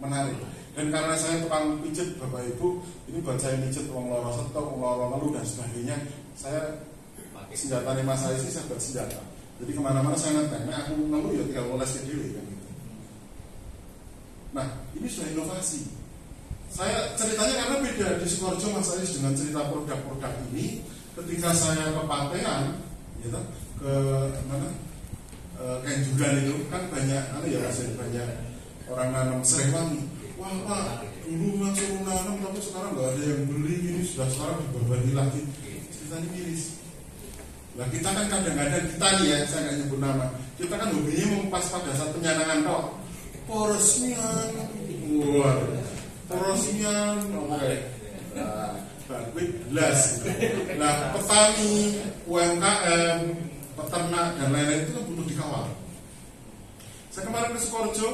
menarik. Dan karena saya tukang pijat Bapak Ibu, ini buat saya pijat wong loro setok, wong loro ngeluh dan sebagainya. Saya senjata Mas Ais ini saya buat senjata. Jadi kemana-mana saya nantang, nah aku ngeluh ya tinggal oles ke diri kan gitu. Nah ini sudah inovasi. Saya ceritanya karena beda beda di Sukoharjo Mas Ais dengan cerita produk-produk ini. Ketika saya ke Pantean, gitu, ke mana? Kenjuran itu kan banyak, banyak orang nanam serai wangi. Wah Pak, dulu yang suruh nanam tapi sekarang nggak ada yang beli ini, sudah sekarang diberbagi lagi. Ceritanya miris. Nah kita kan kadang-kadang kita nih ya, saya nggak nyebut nama, kita kan hobinya mempas pada saat penyanangan tok. Porosnya, oke. Bagus jelas. Nah petani, UMKM, peternak dan lain-lain itu kan butuh dikawal. Saya kemarin ke Sukoharjo,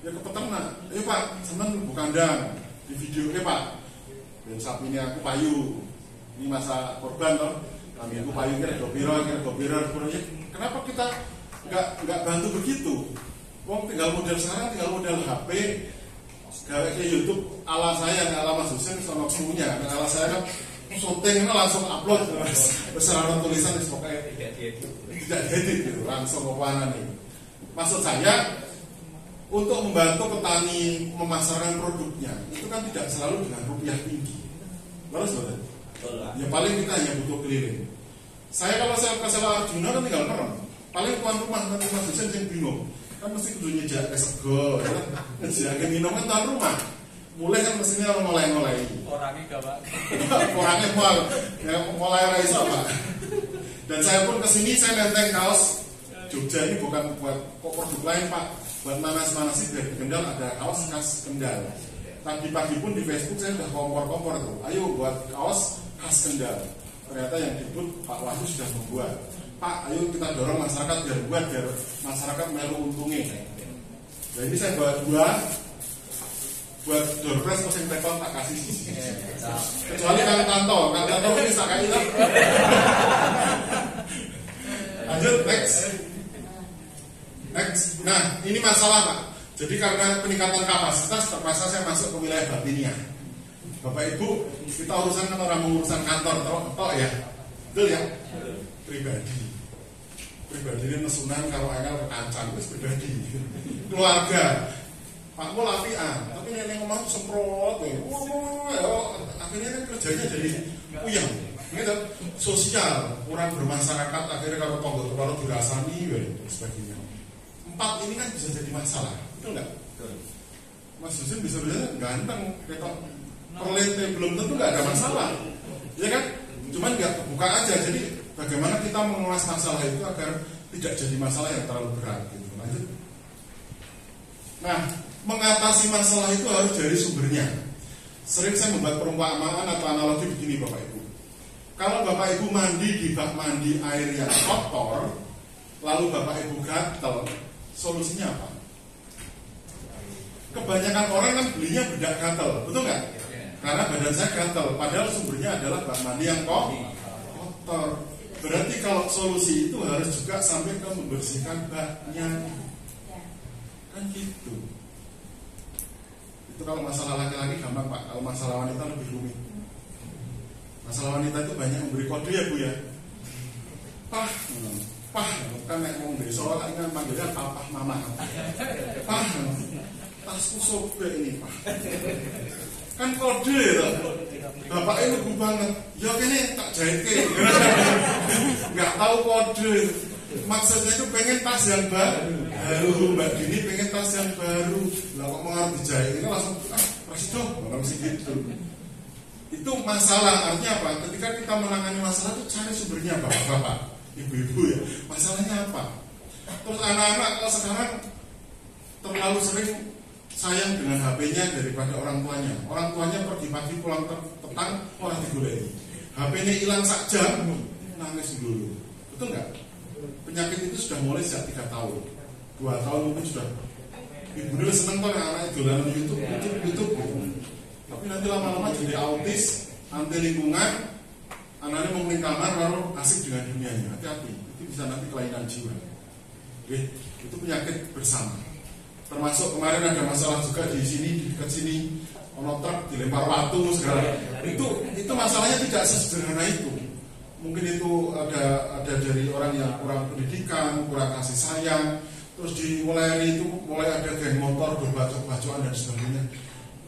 ya ke peternak, Pak, seneng bu kandang di video, Pak, dan sapi ini aku payu, ini masa korban toh, kami aku payu kira gobiro, kenapa kita nggak bantu begitu? Wong tinggal model sekarang, tinggal model HP, gawe ke YouTube ala saya, ala Mas Husin, sama semuanya, ala saya kan syuting langsung upload, bersama tulisan pokoknya tidak diedit gitu, langsung kewanan nih. Maksud saya untuk membantu petani memasarkan produknya itu kan tidak selalu dengan rupiah tinggi. Terus ya paling kita hanya butuh keliling. Saya kalau saya ke Sela Arjuna kan tinggal merem. Paling tuan rumah nanti Mas Husin yang bingung. Kan mesti kudu nyejak ke sego, ya. Nyejak minum kan tuan rumah. Mulai kan mestinya mulai. Orangnya gak Pak. Orangnya mulai raiso Pak. Dan saya pun kesini saya nenteng kaos Jogja ini bukan buat produk lain Pak. Buat nanas-nanas dari Kendal ada kaos khas Kendal. Tadi pagi pun di Facebook saya udah kompor-kompor tuh. Ayo buat kaos khas Kendal. Ternyata yang dibut Pak Wahyu sudah membuat. Pak, ayo kita dorong masyarakat biar masyarakat melu untungnya. Nah ini saya buat doorpress mesin telepon tak kasih sisi. Kecuali Kang Tanto ini sakai itu. Lanjut next. Nah ini masalah Pak. Jadi karena peningkatan kapasitas terpaksa saya masuk ke wilayah Batinia. Bapak Ibu, kita urusan kan orang mengurusan kantor toh ya, betul ya? Pribadi ini nesunan kalau ayah kekancan itu pribadi. Keluarga. Pak Mul apian, tapi nenek ngomong semprot, akhirnya kan kerjanya jadi puyeng, gitu. Sosial, kurang bermasyarakat, akhirnya kalau dirasani, dan sebagainya. 4 ini kan bisa jadi masalah, betul nggak? Mas Husin bisa ganteng, ketok perlete belum tentu nggak ada masalah, ya kan? Cuman nggak kebuka aja, jadi bagaimana kita mengulas masalah itu agar tidak jadi masalah yang terlalu berat, gitu. Lanjut. Nah. Mengatasi masalah itu harus dari sumbernya. Sering saya membuat perumpamaan atau analogi begini Bapak Ibu. Kalau Bapak Ibu mandi di bak mandi air yang kotor, lalu Bapak Ibu gatel, solusinya apa? Kebanyakan orang kan belinya bedak gatel, betul nggak? Karena badan saya gatel, padahal sumbernya adalah bak mandi yang kotor. Berarti kalau solusi itu harus juga sampai ke membersihkan baknya. Kan gitu. Itu kalau masalah laki-laki gampang Pak, kalau masalah wanita lebih rumit. Masalah wanita itu banyak memberi kode ya Bu ya. Pah, kan nek wong desa kan manggilnya papa mama. Pah, tasku sobek ini Pak. Kan kode ya. Bapaknya lugu banget. Ya kene tak jahitke. Enggak tahu kode. Maksudnya itu pengen tas yang baru, Mbak Dini pengen tas yang baru. Lah kok mau dijahit ini langsung Presiden, langsung gitu. Itu masalah, artinya apa? Ketika kita menangani masalah itu cari sumbernya bapak-bapak, ibu-ibu ya. Masalahnya apa? Terus anak-anak kalau sekarang terlalu sering sayang dengan HP-nya daripada orang tuanya. Orang tuanya pergi pagi pulang petang orang digulai. HP-nya hilang sak jam, nangis dulu. Betul nggak? Penyakit itu sudah mulai sejak 3 tahun 2 tahun mungkin sudah. Ibu dulu seneng kok anak dolanan YouTube. Tapi nanti lama-lama jadi autis, anti lingkungan, anaknya mau main kamar lalu asik dengan dunianya. Hati-hati, itu bisa nanti kelainan jiwa. Itu penyakit bersama. Termasuk kemarin ada masalah juga di sini, di dekat sini, ono truk dilempar batu segala. Itu masalahnya tidak sesederhana itu. Mungkin itu ada dari orang yang kurang pendidikan, kurang kasih sayang, terus di wilayah itu mulai ada geng motor, berbacok-bacokan dan sebagainya.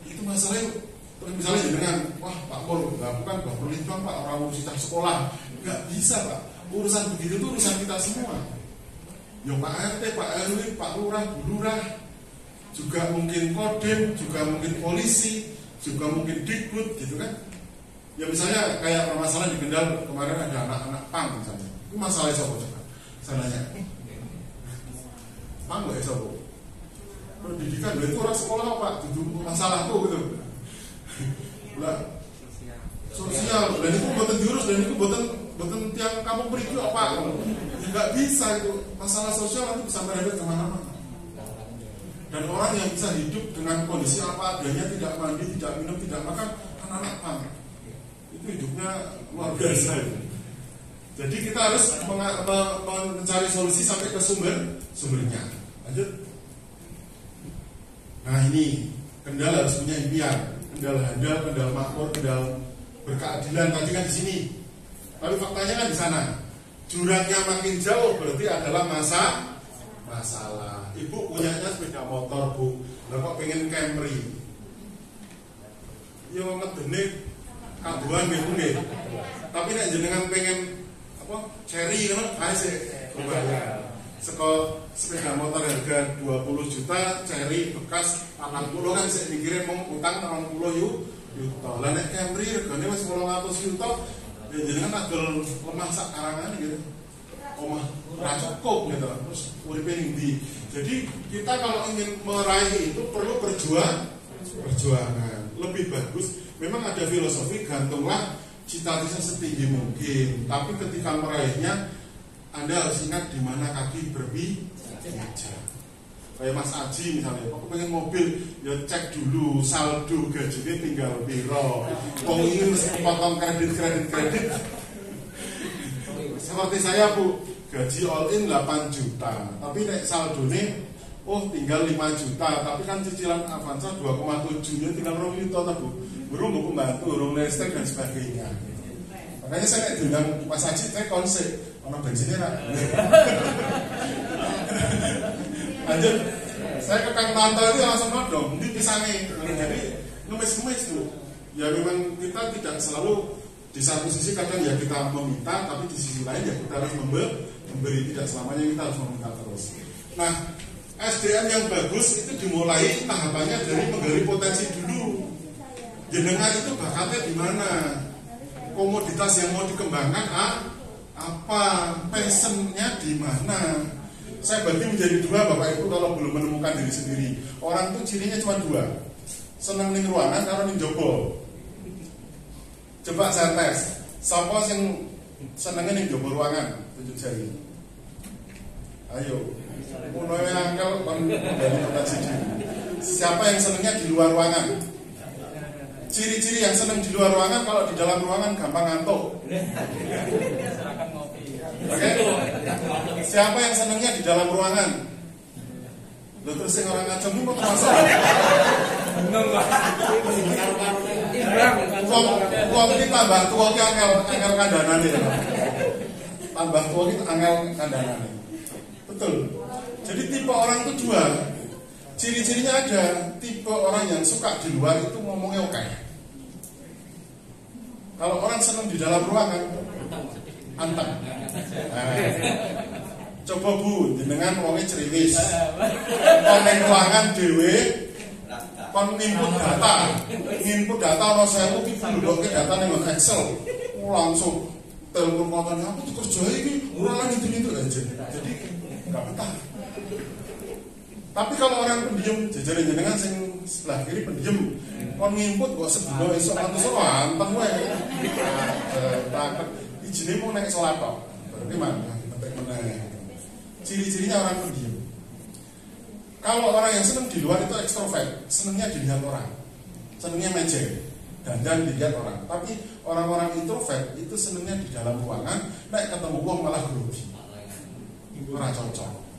Itu masalahnya Terus misalnya dengan, wah Pak Pol, bukan Pak Perlindungan Pak, orang urusan sekolah, nggak bisa Pak. Urusan begitu itu urusan kita semua. Ya Pak RT, Pak RW, Pak Lurah, Bu Lurah, juga mungkin Kodim, juga mungkin polisi, juga mungkin Dikbud, gitu kan? Ya misalnya kayak permasalahan di Kendal kemarin ada anak-anak PANG misalnya. Itu masalahnya siapa coba? Saya nanya. PANG nggak ya siapa? Pendidikan itu orang sekolah Pak, itu masalahku gitu. Lah, sosial dan itu buatan diurus dan itu buatan tiang kamu pergi apa? Nggak bisa itu, masalah sosial nanti bisa merembet kemana-mana. Dan orang yang bisa hidup dengan kondisi apa adanya, tidak mandi, tidak minum, tidak makan, anak-anak PANG. Itu hidupnya luar biasa itu. Jadi kita harus mencari solusi sampai ke sumbernya. Lanjut. Nah ini Kendal harus punya impian. Kendal handal, Kendal makmur, Kendal berkeadilan tadi kan di sini. Tapi faktanya kan di sana. Jurangnya makin jauh berarti adalah masalah. Ibu punyanya sepeda motor Bu, lah kok pengen Camry? Yo ngedene kaduan gitu nih. Tapi nek jenengan pengen apa? Cherry kan ae sik bayar. Seko sepeda motor harga 20 juta, Cherry bekas 80 kan sik mikire mau utang 80 juta. Lah nek Camry regane wis 800 juta, ya jenengan adol lemah sak karangan gitu. Omah ora cukup gitu. Terus uripe ning ndi? Jadi kita kalau ingin meraih itu perlu perjuangan. Lebih bagus memang ada filosofi gantunglah cita-cita setinggi mungkin, tapi ketika meraihnya Anda harus ingat di mana kaki berpijak. Kayak Mas Aji misalnya, aku pengen mobil, ya cek dulu saldo gajinya tinggal piro. Wong ini mesti potong kredit. Seperti saya Bu, gaji all in 8 juta, tapi nek saldone tinggal 5 juta, tapi kan cicilan Avanza 2,7, ya tinggal 2 juta Bu. Belum buku bantu, urung listrik dan sebagainya. Makanya saya diundang Mas Haji, saya konsep ono bensinnya nak. Lanjut, saya ke Kang Tanto itu langsung nodong, ini pisangnya. Jadi numis-numis tuh. Ya memang kita tidak selalu di satu sisi kadang ya kita meminta, tapi di sisi lain ya kita harus memberi. Tidak selamanya kita harus meminta terus. Nah, SDM yang bagus itu dimulai tahapannya dari menggali potensi dulu. Jenengan itu bakatnya di mana? Komoditas yang mau dikembangkan apa? Passionnya di mana? Saya bagi menjadi dua Bapak Ibu kalau belum menemukan diri sendiri. Orang itu cirinya cuma dua. Senang ning ruangan karo ning jopo. Coba saya tes. Siapa yang senengnya ning jopo ruangan? Tunjuk jari. Ayo. Mulai angkel dari potensi diri. Siapa yang senangnya di luar ruangan? Ciri-ciri yang senang di luar ruangan, kalau di dalam ruangan gampang ngantuk. Oke? Siapa yang senangnya di dalam ruangan? Loh, terus yang orang ngacem ini mau termasuk? Uang ini tambah tua ini angel kandanan ini. Tambah tua ini angel kandanan ini. Betul. Jadi tipe orang itu dua. Ciri-cirinya ada. Tipe orang yang suka di luar itu ngomongnya oke. Kalau orang senang di dalam ruangan, anteng. Coba Bu, dengan wongnya ceriwis. Kon ning ruangan dhewe kon nginput data ono 1000 ki puluh data ning Excel. Langsung telepon kontone aku kerja iki ora gitu aja. Jadi enggak betah. Tapi kalau orang pendiam, jajaran jenengan sing sebelah kiri pendiam, kon nginput kok sedina esuk ngantos anteng wae. Tak ijine mau nek salat tok. Berarti mana dipetek meneh. Ciri-cirinya orang pendiam. Kalau orang yang senang di luar itu ekstrovert, senangnya dilihat orang, senangnya mejeng, dandan dilihat orang. Tapi orang-orang introvert itu senangnya di dalam ruangan, nek ketemu wong malah grogi. Ora cocok.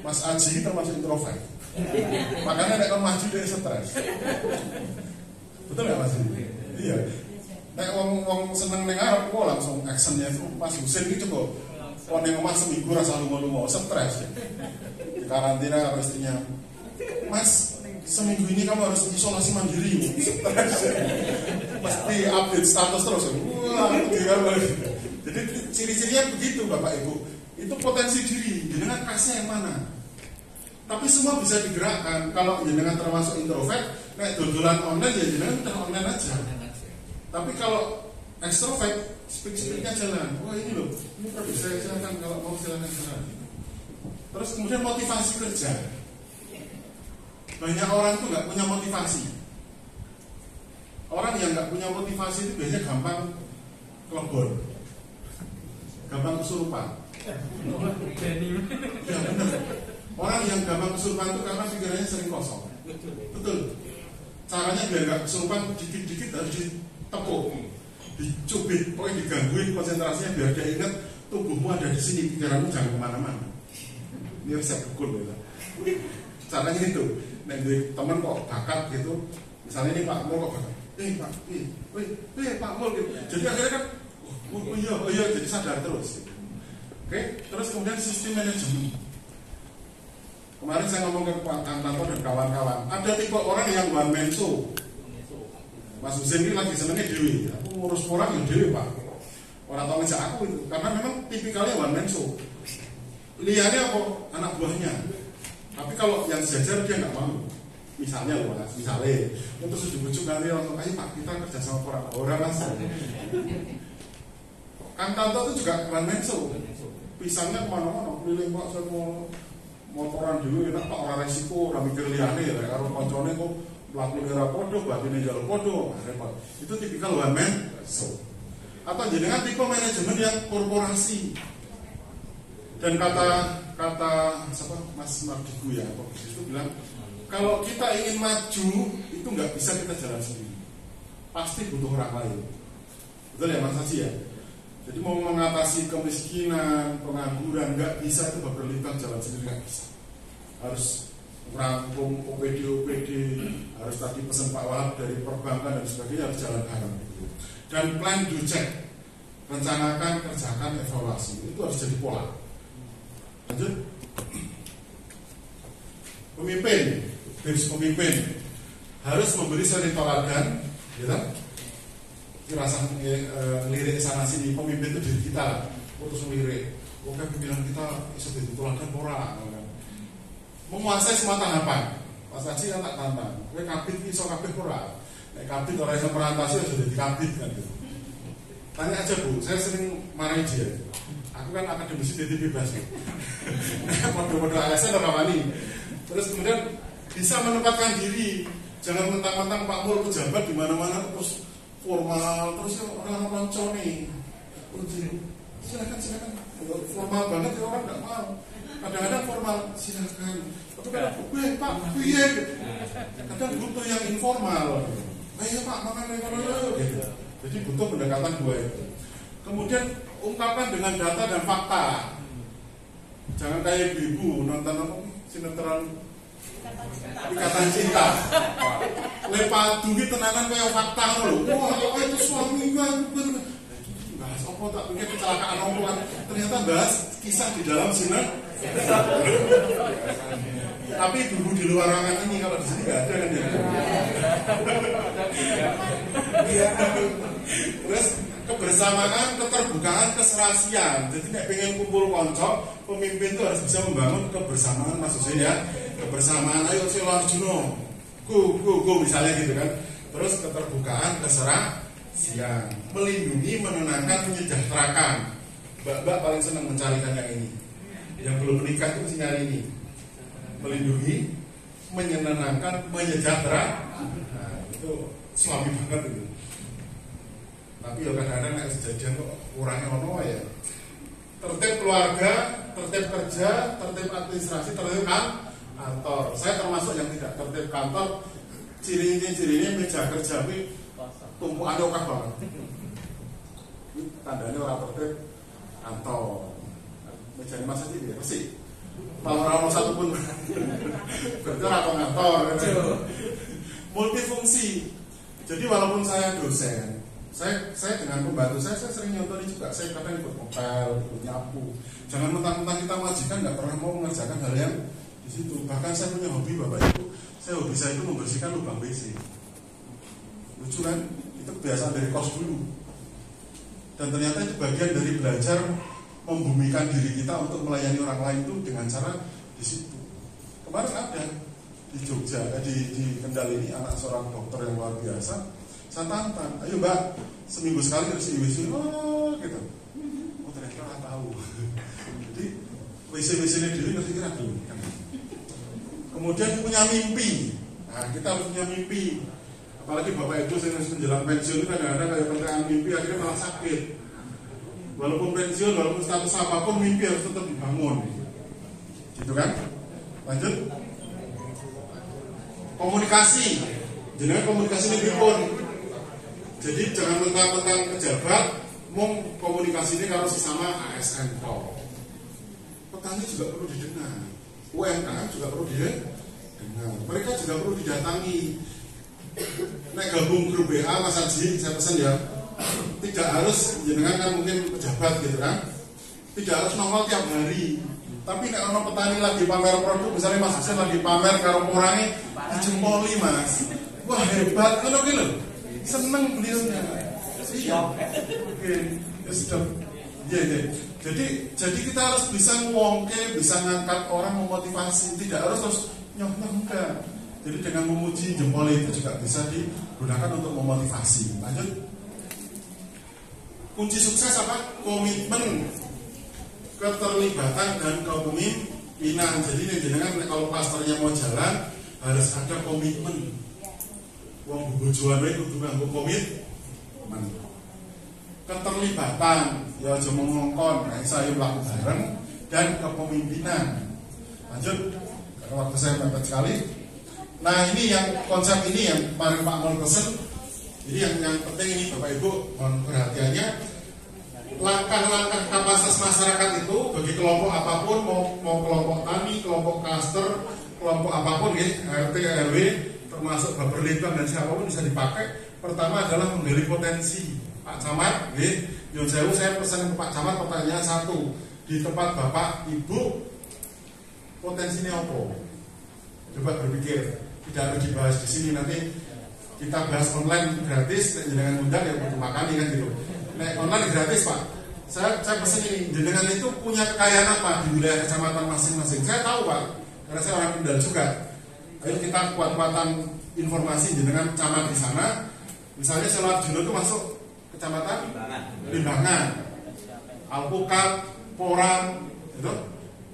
Mas Aji termasuk introvert. Makanya nek kon maju dia stres. Betul nggak Mas Aji? Iya. Nek wong seneng ning arep kok langsung actionnya itu Mas Husin iki coba. Wong ning omah seminggu rasa lunga-lunga stres. Di karantina karo istrinya. Mas, seminggu ini kamu harus isolasi mandiri. Pasti update status terus. Wah, jadi ciri-cirinya begitu Bapak Ibu. Itu potensi diri, jenengan kasih yang mana? Tapi semua bisa digerakkan. Kalau jenengan termasuk introvert, kayak dodolan online ya jenengan udah online aja. Tapi kalau extrovert, speak-nya jalan. Wah ini loh, ini produk saya silakan kalau mau silakan jalan. Terus kemudian motivasi kerja. Banyak orang tuh nggak punya motivasi. Orang yang nggak punya motivasi itu biasanya gampang kelebon, gampang kesurupan. Ya benar. Orang yang gampang kesurupan itu karena pikirannya sering kosong. Betul. Caranya biar nggak kesurupan, dikit-dikit harus ditepuk, dicubit, pokoknya digangguin konsentrasinya biar dia ingat tubuhmu ada di sini, pikiranmu jangan kemana-mana. Ini resep bekul ya. Caranya itu. Nah, teman kok bakat gitu, misalnya ini Pak Mul kok bakat, Pak Mul gitu. Jadi akhirnya kan, oh iya, jadi sadar terus. Gitu. Oke, terus kemudian sistem manajemen. Kemarin saya ngomong ke Pak Tanto dan kawan-kawan, ada tipe orang yang one man show. Mas Husin ini lagi senengnya dewi, aku ngurus orang yang dewi Pak. Orang tahu ngejak aku itu, karena memang tipikalnya one man show. Lihatnya apa? Anak buahnya. Tapi kalau yang sejajar dia nggak mau. Misalnya loh Mas, misalnya untuk sejuk-sejuk nanti langsung, ayo Pak kita kerja sama orang Mas. Kang Tanto itu juga one man show. Pisangnya kemana-mana, keliling Pak, saya mau motoran dulu, enak Pak, orang resiko, orang mikir liane ya, kalau koncone kok pelaku lera podo, batinnya jalur podo, repot. Itu tipikal one man show. Atau jenengan tipe manajemen yang korporasi. Dan kata siapa Mas Mardigu ya, itu bilang kalau kita ingin maju itu nggak bisa kita jalan sendiri, pasti butuh orang lain. Betul ya Mas Haji ya? Jadi mau mengatasi kemiskinan, pengangguran nggak bisa itu berlipat jalan sendiri, nggak bisa. Harus merangkum OPD, harus tadi pesan Pak Wahab dari perbankan dan sebagainya harus jalan bareng. Dan plan do check, rencanakan, kerjakan, evaluasi itu harus jadi pola. Lanjut. Pemimpin harus memberi suri teladan, gitu. Rasa lirik sana sini, pemimpin itu diri kita, terus lirik. Oke, pimpinan kita bisa jadi teladan orang. Menguasai semua tahapan. Mas Haji kan tak tantang. Kowe kabit iso kabeh ora. Nek kabit ora iso perantasi sudah dikabit kan gitu. Tanya aja Bu, saya sering marahin dia. Aku kan akademisi jadi bebas. Podo-podo ASN ora wani. Terus kemudian bisa menempatkan diri. Jangan mentang-mentang Pak Mul pejabat di mana-mana terus formal, terus orang-orang coni. Silakan. Formal banget ya orang nggak mau. Kadang-kadang formal, silakan. Tapi kan, Pak, piye? Kadang butuh yang informal. Ayo Pak, makan gitu. Jadi butuh pendekatan dua itu. Kemudian ungkapkan dengan data dan fakta. Jangan kayak ibu nonton sinetron Ikatan Cinta. Lepas dugi tenanan kayak fakta loh. Wah, itu suami kan. Bahas apa tak pikir kecelakaan orang. Ternyata bahas kisah di dalam sinetron. Tapi ibu di luar ruangan ini kalau di sini nggak ada kan ya. Terus kebersamaan, keterbukaan, keserasian. Jadi nek pengen kumpul konco, pemimpin itu harus bisa membangun kebersamaan, maksudnya ya. Kebersamaan, ayo Silo Arjuno, go misalnya gitu kan. Terus keterbukaan, keserasian, melindungi, menenangkan, menyejahterakan. Mbak paling senang mencarikan yang ini. Yang belum menikah itu mesti nyari ini. Melindungi, menyenangkan, menyejahterakan. Nah, itu suami banget itu. Tapi ya kadang-kadang nek kejadian kok kurangnya ono ya. Tertib keluarga, tertib kerja, tertib administrasi, tertib kantor. Saya termasuk yang tidak tertib kantor. Ciri-cirinya meja kerja ini tumpukan okah banget. Tandanya orang tertib kantor. Mejanya Mas Haji ya bersih. Kalau orang satu pun berarti orang kantor. Multifungsi. Jadi walaupun saya dosen, saya dengan pembantu saya sering nyontohin juga. Saya kadang ikut ngepel, ikut nyapu. Jangan mentang-mentang kita majikan nggak pernah mau mengerjakan hal yang di situ. Bahkan saya punya hobi Bapak Ibu, saya hobi saya itu membersihkan lubang WC. Lucu kan? Itu kebiasaan dari kos dulu. Dan ternyata itu bagian dari belajar membumikan diri kita untuk melayani orang lain itu dengan cara di situ. Kemarin ada di Jogja, di Kendal ini anak seorang dokter yang luar biasa. Saya tantang, ayo mbak, seminggu sekali harus di WC, gitu. Oh ternyata nggak tahu. Jadi WC ini diri ngerti kira dulu. Kemudian punya mimpi. Nah kita harus punya mimpi. Apalagi bapak ibu saya menjelang pensiun itu kadang-kadang kayak pentekan mimpi akhirnya malah sakit. Walaupun pensiun, walaupun status apapun, mimpi harus tetap dibangun. Gitu kan? Lanjut. Komunikasi. Jenengan komunikasi ini pun. Jadi jangan mentang-mentang pejabat, mau komunikasi ini kalau sesama ASN kok. Petani juga perlu didengar. UMKM juga perlu didengar. Mereka juga perlu didatangi. Nek gabung grup WA Mas Haji, saya pesan ya. Tidak harus jenengan kan mungkin pejabat gitu kan. Tidak harus nongol tiap hari. Tapi nek ono petani lagi pamer produk, misalnya Mas Hasan lagi pamer karo orangnya dijempoli Mas. Wah hebat, ngono ki lho. Seneng beliaunya. Iya. Oke, sudah. Iya. Jadi kita harus bisa ngomongke, bisa ngangkat orang, memotivasi. Tidak harus terus nyoh-nyoh enggak. Jadi dengan memuji jempol itu juga bisa digunakan untuk memotivasi. Lanjut. Kunci sukses apa? Komitmen, keterlibatan dan kepemimpinan. Jadi ini jenengan kalau klasternya mau jalan harus ada komitmen. Wong bojoan wae kudu nganggo komitmen. Keterlibatan, ya aja mengongkon, saya mlaku bareng dan kepemimpinan. Lanjut. Karena waktu saya mepet sekali. Nah ini yang konsep ini yang kemarin Pak Mol pesen. Jadi yang penting ini Bapak Ibu mohon perhatiannya. Langkah-langkah kapasitas masyarakat itu bagi kelompok apapun, mau kelompok tani, kelompok klaster, kelompok apapun ya, RT, RW, termasuk Baperlitbang dan siapapun bisa dipakai. Pertama adalah menggali potensi. Pak Camat, Yon Sewu, saya pesan ke Pak Camat pertanyaan satu. Di tempat Bapak Ibu potensinya apa? Coba berpikir, tidak harus dibahas di sini, nanti kita bahas online gratis, jenengan undang ya untuk makan kan gitu. Nah, online gratis Pak. Saya pesan ini, jenengan itu punya kekayaan apa di wilayah kecamatan masing-masing? Saya tahu Pak, karena saya orang Kendal juga. Ayo kita kuat-kuatan informasi jenengan camat di sana. Misalnya Selawat Juno itu masuk kecamatan Limbangan, Alpukat, Porang, gitu.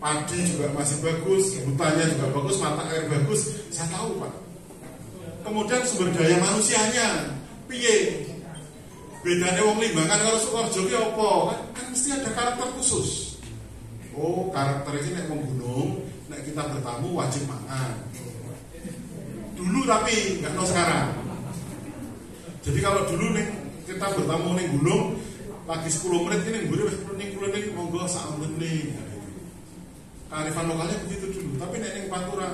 Padi juga masih bagus, hutannya juga bagus, mata air bagus. Saya tahu Pak. Kemudian sumber daya manusianya, piye? Bedanya wong Limbangan kalau Sukoharjo ki apa? Kan mesti ada karakter khusus. Oh, karakter ini nek wong gunung, nek kita bertamu wajib makan. Dulu tapi nggak no sekarang. Jadi kalau dulu nih kita bertamu ning gunung, lagi 10 menit ini mburi wis ning monggo sak menit. Kearifan lokalnya begitu dulu. Tapi nek ning Pantura,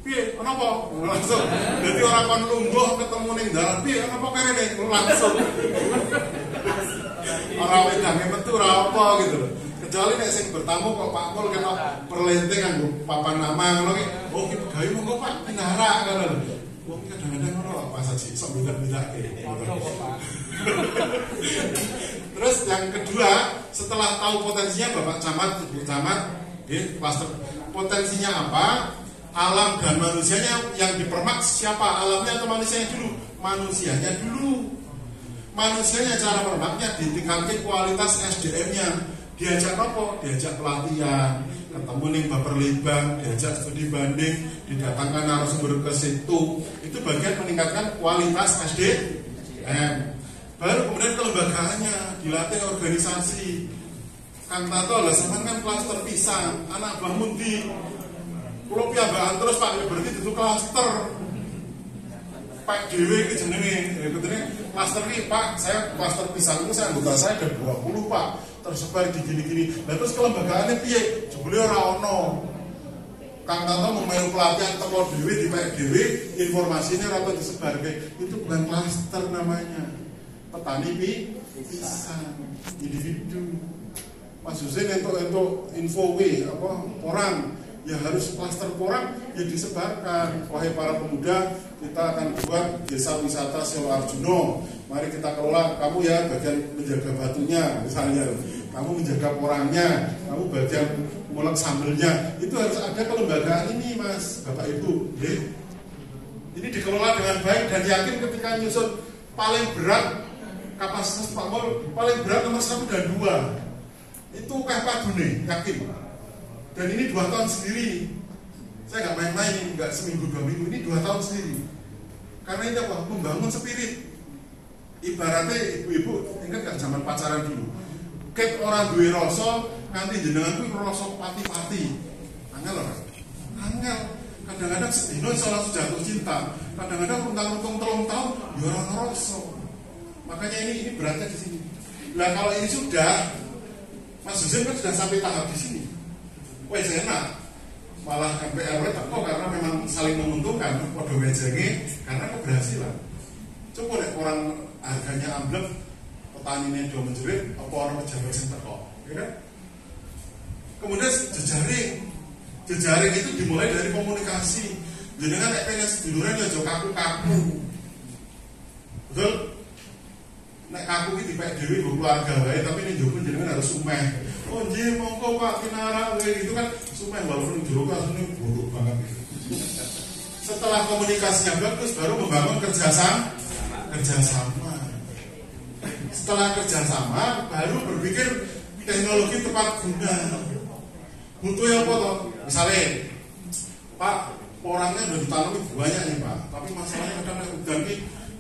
piye? Kenapa? Langsung. Jadi orang kon lungguh ketemu ning dalan, piye? Kenapa kene langsung. Ora wedange metu ora apa gitu loh. Kecuali nek sing bertamu kok Pak Pol kena perlente nganggo papan nama ngono ki. Oh ki gawe monggo Pak pinara ngono lho. Wong kadang-kadang ora apa saja sok bidak-bidake. Terus yang kedua, setelah tahu potensinya Bapak Camat, Ibu Camat, klaster potensinya apa? Alam dan manusianya yang dipermak siapa? Alamnya atau manusianya dulu? Manusianya dulu. Manusianya cara permaknya ditingkatkan kualitas SDM-nya. Diajak apa? Diajak pelatihan, ketemu ning Baperlitbang, diajak studi banding, didatangkan narasumber ke situ. Itu bagian meningkatkan kualitas SDM. Baru kemudian kelembagaannya, dilatih organisasi. Kang Tato lah sampean kan klaster pisang, anak Bang Mundi. Kulo piyambakan terus Pak, berarti itu klaster. Pak dhewe iki jenenge, betulnya klaster iki Pak, saya klaster pisang itu saya anggota saya ada 20 Pak, tersebar di gini-gini. Nah terus kelembagaannya piye? Jebule ora ono. Kang Tato memayu pelatihan teko dhewe di Pak dhewe, informasinya ora disebarke. Itu bukan klaster namanya. Petani pisang, individu. Mas Husin untuk info apa orang ya harus klaster porang ya disebarkan. Wahai para pemuda, kita akan buat desa wisata Selo Arjuno. Mari kita kelola, kamu ya bagian menjaga batunya misalnya, kamu menjaga porangnya, kamu bagian ngulek sambelnya. Itu harus ada kelembagaan ini, Mas, Bapak Ibu. Ini dikelola dengan baik dan yakin ketika nyusun paling berat kapasitas Pak Mol paling berat nomor 1 dan 2 itu Pak Dune, yakin. Dan ini 2 tahun sendiri. Saya nggak main-main, nggak seminggu 2 minggu, ini 2 tahun sendiri. Karena ini apa? Membangun spirit. Ibaratnya ibu-ibu ingat nggak zaman pacaran dulu? Ket orang duwe rasa, nanti jenengan kuwi rasa pati-pati. Angel ora? Angel. Kadang-kadang sedino iso langsung jatuh cinta. Kadang-kadang rentang-rentang 3 tahun ya ora ngerasa. Makanya ini beratnya di sini. Nah kalau ini sudah, Mas Husin kan sudah sampai tahap di sini. Wes enak. Malah MPRW teko karena memang saling menguntungkan pada wejenge karena keberhasilan. Coba deh orang harganya amblek, petaninya do menjerit, apa orang pejabat sing teko, ya kan? Kemudian jejaring itu dimulai dari komunikasi. Jenengan nek pengen seduluran ya aja kaku-kaku. Betul? Nek kaku iki dipek dhewe nggo keluarga wae, tapi ning njaba jenengan harus sumeh. Oh nggih, monggo Pak Kinara gitu kan sumeh walaupun jero asline buruk banget gitu. Setelah komunikasinya bagus baru membangun kerjasama. Setelah kerjasama baru berpikir teknologi tepat guna. Butuh yang apa toh? Misalnya, Pak, orangnya udah ditanami banyak nih Pak, tapi masalahnya kadang udah nih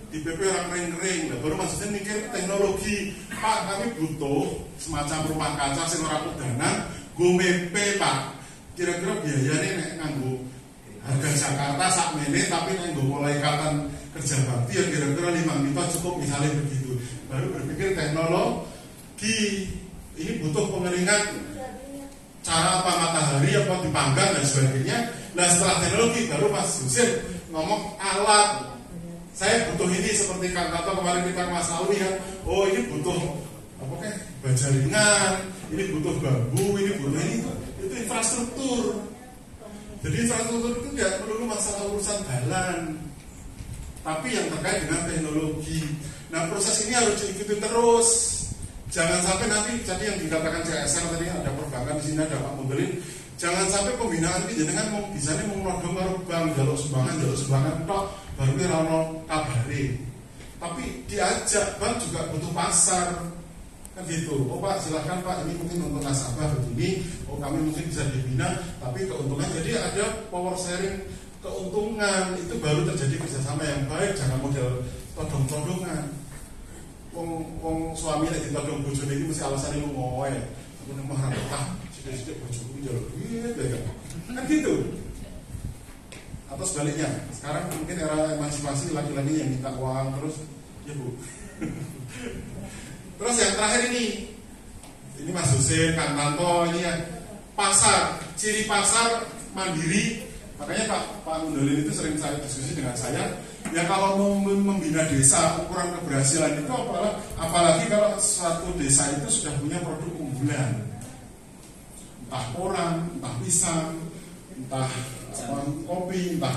di PP orang kering-kering. Nah, baru maksudnya mikir teknologi. Pak, kami butuh semacam rumah kaca sing ora kudanan, go mepe Pak. Kira-kira biayanya nek nganggo harga Jakarta sakmene tapi nek nggo mulai ikatan kerja bakti ya kira-kira 5 juta cukup misalnya begitu. Baru berpikir teknologi. Ini butuh pengeringan cara apa matahari apa dipanggang dan sebagainya. Nah setelah teknologi baru Mas Husin ngomong alat. Saya butuh ini seperti kata kemarin kita Mas Alwi ya. Oh ini butuh apa kayak baja ringan, ini butuh bambu, ini butuh ini. Itu infrastruktur. Jadi infrastruktur itu tidak perlu masalah urusan jalan, tapi yang terkait dengan teknologi. Nah proses ini harus diikuti terus. Jangan sampai nanti jadi yang dikatakan CSR tadi ada perbankan di sini ada Pak Modelin. Jangan sampai pembinaan ini jenengan mau bisa nih mau nodong karo bank jaluk sumbangan tok baru ki rono kabare. Tapi diajak bank juga butuh pasar. Kan gitu. Oh Pak silahkan Pak ini mungkin untuk nasabah begini. Oh kami mungkin bisa dibina tapi keuntungan jadi ada power sharing keuntungan itu baru terjadi kerjasama yang baik. Jangan model todong-todongan. Wong suami lagi ditodong bojone iki mesti alasane lu ngoe. Aku nang marah betah, sithik-sithik bojoku njaluk duit ya kan gitu. Atau sebaliknya, sekarang mungkin era emansipasi laki-laki yang minta uang terus ya Bu. Terus yang terakhir ini Mas Husin, Kang Tanto ini ya pasar, ciri pasar mandiri. Makanya Pak Mundolin itu sering saya diskusi dengan saya. Ya kalau mau membina desa ukuran keberhasilan itu apalagi kalau suatu desa itu sudah punya produk unggulan, entah porang, entah pisang, entah kopi, entah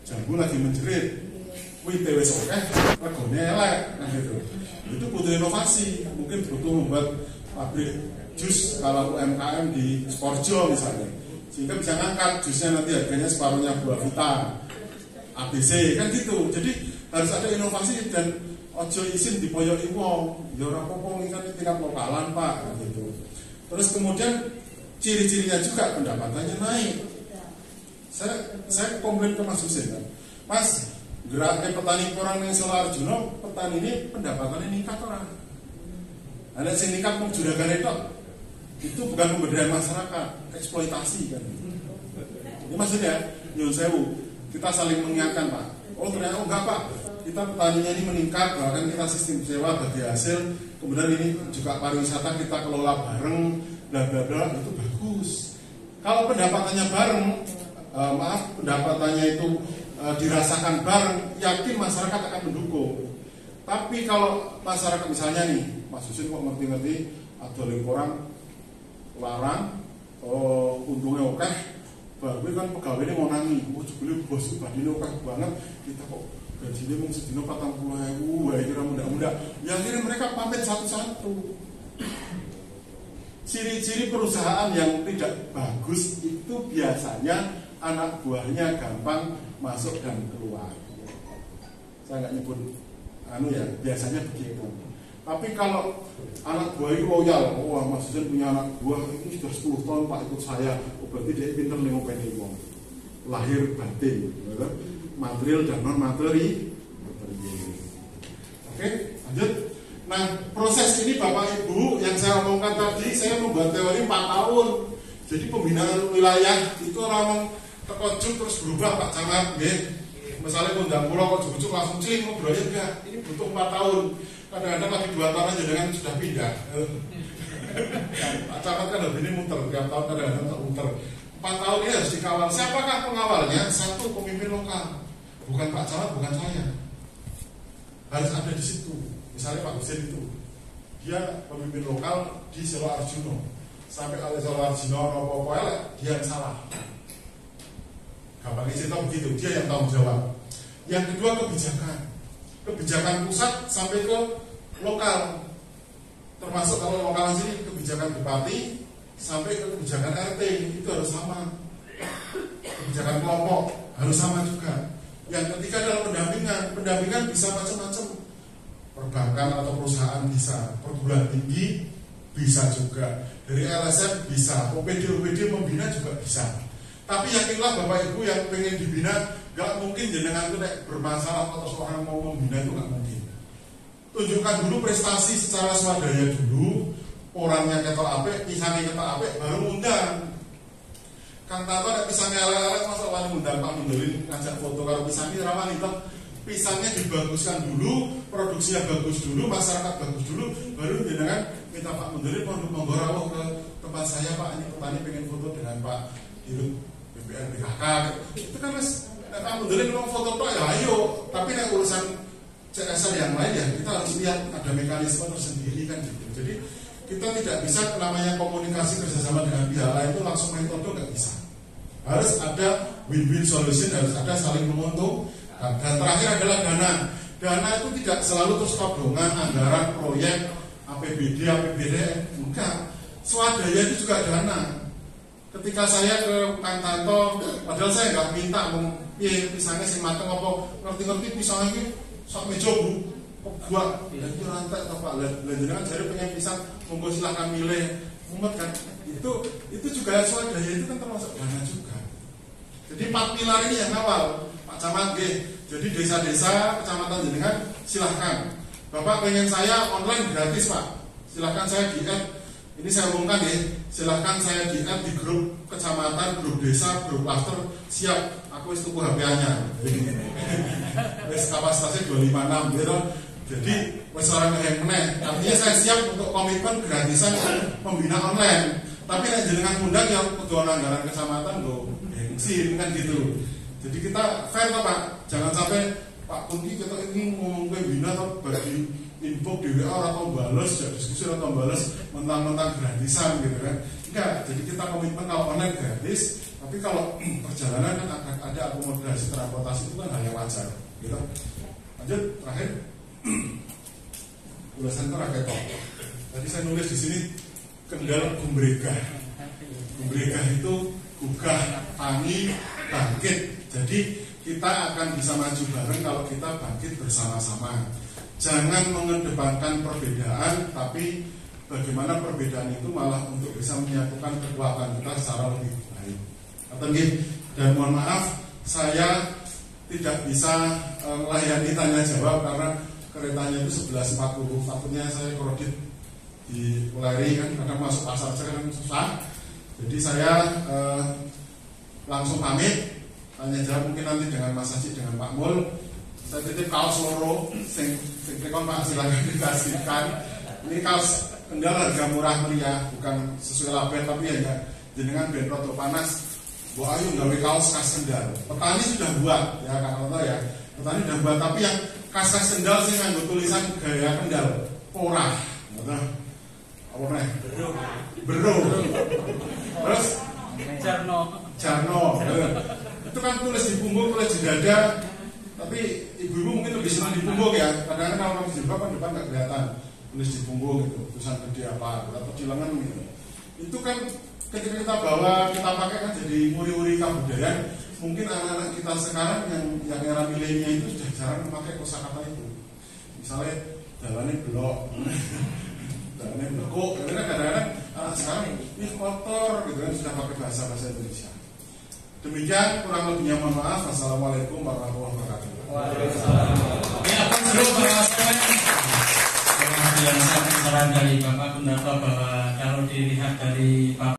jambu lagi menjerit, wih wis oke, regane elek, nah gitu. Itu butuh inovasi, mungkin butuh membuat pabrik jus kalau UMKM di Sporjo misalnya, sehingga bisa ngangkat jusnya nanti harganya separuhnya buah vita. ABC kan gitu. Jadi harus ada inovasi dan ojo isin dipoyoki wong. Ya ora apa-apa kan tingkat lokalan Pak gitu. Terus kemudian ciri-cirinya juga pendapatannya naik. Saya komplain ke Mas Husin kan. Mas, geraknya petani porang ning Selo Arjuno, petani ini pendapatannya meningkat ora? Ada sing meningkat mung juragane tok. Itu bukan pemberdayaan masyarakat, eksploitasi kan. Ini maksudnya nyuwun sewu. Kita saling mengingatkan Pak. Oh ternyata enggak Pak. Kita petaninya ini meningkat, bahkan kita sistem sewa bagi hasil. Kemudian ini juga pariwisata kita kelola bareng, bla bla bla itu bagus. Kalau pendapatannya bareng, pendapatannya itu dirasakan bareng, yakin masyarakat akan mendukung. Tapi kalau masyarakat misalnya nih, Mas Husin kok ngerti-ngerti ada orang larang, untungnya oke, baru kan pegawainya mau nangis, jebule bos itu badine oke banget, kita kok gajinya mau sedino 40.000, wah kira muda-muda. Ya akhirnya mereka pamit satu-satu. Ciri-ciri perusahaan yang tidak bagus itu biasanya anak buahnya gampang masuk dan keluar. Saya nggak nyebut biasanya begitu. Tapi kalau anak buah itu loyal, wah Mas Zen punya anak buah ini sudah 10 tahun Pak ikut saya, berarti dia pinter nih ngopeni wong. Lahir batin, gitu. Material dan non materi. Oke, lanjut. Nah, proses ini Bapak Ibu yang saya omongkan tadi, saya membuat teori 4 tahun. Jadi pembinaan wilayah itu orang terkejut terus berubah Pak Camat, nggih. Misalnya undang pulau kok cucuk langsung cing ngobrolnya enggak, ini butuh 4 tahun. Kadang-kadang lagi 2 tahun aja dengan sudah pindah. Pak Camat kan ini muter tiap tahun, kadang-kadang muter. 4 tahun ini harus dikawal. Siapakah pengawalnya? Satu, pemimpin lokal, bukan Pak Camat, bukan saya. Harus ada di situ. Misalnya Pak Husin itu, dia pemimpin lokal di Selo Arjuno. Sampai kalau Selo Arjuno apa-apa dia yang salah. Gampang cerita begitu, dia yang tanggung jawab. Yang kedua kebijakan pusat sampai ke lokal, termasuk kalau lokal sini kebijakan bupati sampai ke kebijakan RT itu harus sama. Kebijakan kelompok harus sama juga. Yang ketiga adalah pendampingan bisa macam-macam. Perbankan atau perusahaan bisa, perguruan tinggi bisa juga, dari LSM bisa, OPD membina juga bisa. Tapi yakinlah Bapak Ibu yang pengen dibina, gak mungkin jenengan itu bermasalah atau seorang mau membina itu gak mungkin. Tunjukkan dulu prestasi secara swadaya dulu, orangnya ketok apik, pisangnya ketok apik, baru undang. Kang Tato ada pisangnya elek-elek, masa wani undang Pak Mundorin ngajak foto kalau pisangnya ramah itu. Pisangnya dibaguskan dulu, produksinya bagus dulu, masyarakat bagus dulu, baru jenengan minta Pak Mundorin monggo rawuh ke tempat saya Pak, ini petani pengen foto dengan Pak Dirut BPR BKK. Itu kan mas, Pak Mundorin mau foto Pak ya ayo, tapi yang urusan CSR yang lain ya kita harus lihat ada mekanisme tersendiri kan gitu. Jadi kita tidak bisa namanya komunikasi kerjasama dengan pihak lain itu langsung main toto nggak bisa. Harus ada win-win solution, harus ada saling menguntungkan. Dan terakhir adalah dana. Dana itu tidak selalu terus todongan anggaran proyek APBD, APBD, enggak. Swadaya itu juga dana. Ketika saya ke Kang Tanto, padahal saya nggak minta pisangnya sing mateng apa ngerti-ngerti pisang ini sak meja Bu. Buat itu rantai atau Pak Lanjengan jadi pengen pisang, monggo silahkan milih. Umat kan itu juga swadaya itu kan termasuk dana juga. Jadi 4 pilar ini yang awal. Pak Camat, jadi desa-desa kecamatan jenengan silahkan. Bapak pengen saya online gratis Pak, silahkan saya di-add. Ini saya umumkan silahkan saya di-add di grup kecamatan, grup desa, grup cluster. Siap, aku wis tuku HP-nya. Wis kapasitasnya 256 gitu. Jadi wis orang yang meneh. Artinya saya siap untuk komitmen gratisan pembina online. Tapi nek jenengan undang yang ketua anggaran kecamatan lho, gengsi kan gitu. Jadi kita fair toh Pak, jangan sampai Pak Kunti kita ini ngomong webinar atau bagi info di WA atau balas, ya diskusi atau balas mentang-mentang gratisan gitu kan. Enggak, jadi kita komitmen kalau online gratis, tapi kalau perjalanan kan akan ada akomodasi transportasi itu kan hal yang wajar gitu. Lanjut, terakhir ulasan terakhir toh. Tadi saya nulis di sini Kendal Gumbrega. Gumbrega itu gugah, tani, bangkit. Jadi kita akan bisa maju bareng kalau kita bangkit bersama-sama. Jangan mengedepankan perbedaan, tapi bagaimana perbedaan itu malah untuk bisa menyatukan kekuatan kita secara lebih baik. Dan mohon maaf, saya tidak bisa layani tanya jawab karena keretanya itu 11.40. Takutnya saya kredit di Uleri kan, kadang masuk pasar saya kan susah. Jadi saya langsung pamit. Tanya jawab mungkin nanti dengan Mas Haji, dengan Pak Mul. Saya titip kaos loro, sing tekon Pak silakan dikasihkan. Ini kaos Kendal harga murah meriah, bukan sesuai label tapi hanya jenengan ben roto panas. Bu Ayu gawe kaos khas Kendal. Petani sudah buat, ya Kak Roto ya. Petani sudah buat, tapi yang khas Kendal sih nganggo tulisan gaya Kendal, porah. Apa nih? Bro. Terus Jarno. Itu kan tulis di punggung, tulis di dada. Tapi ibu-ibu mungkin lebih senang di punggung ya. Kadang-kadang kalau orang jilbab kan depan nggak kelihatan. Tulis di punggung gitu, tulisan gede apa, atau di lengan gitu. Itu kan ketika kita bawa, kita pakai kan jadi muri-muri kebudayaan. Mungkin anak-anak kita sekarang yang era milenial itu sudah jarang memakai kosakata itu. Misalnya jalannya blok, jalannya blokok. Karena kadang-kadang anak sekarang ini kotor gitu kan, sudah pakai bahasa Indonesia. Demikian kurang lebihnya mohon maaf. Wassalamualaikum warahmatullahi wabarakatuh. Waalaikumsalam. Ya, aku seru bahwasan yang saya saran dari Bapak Gunarto bahwa kalau dilihat dari Bapak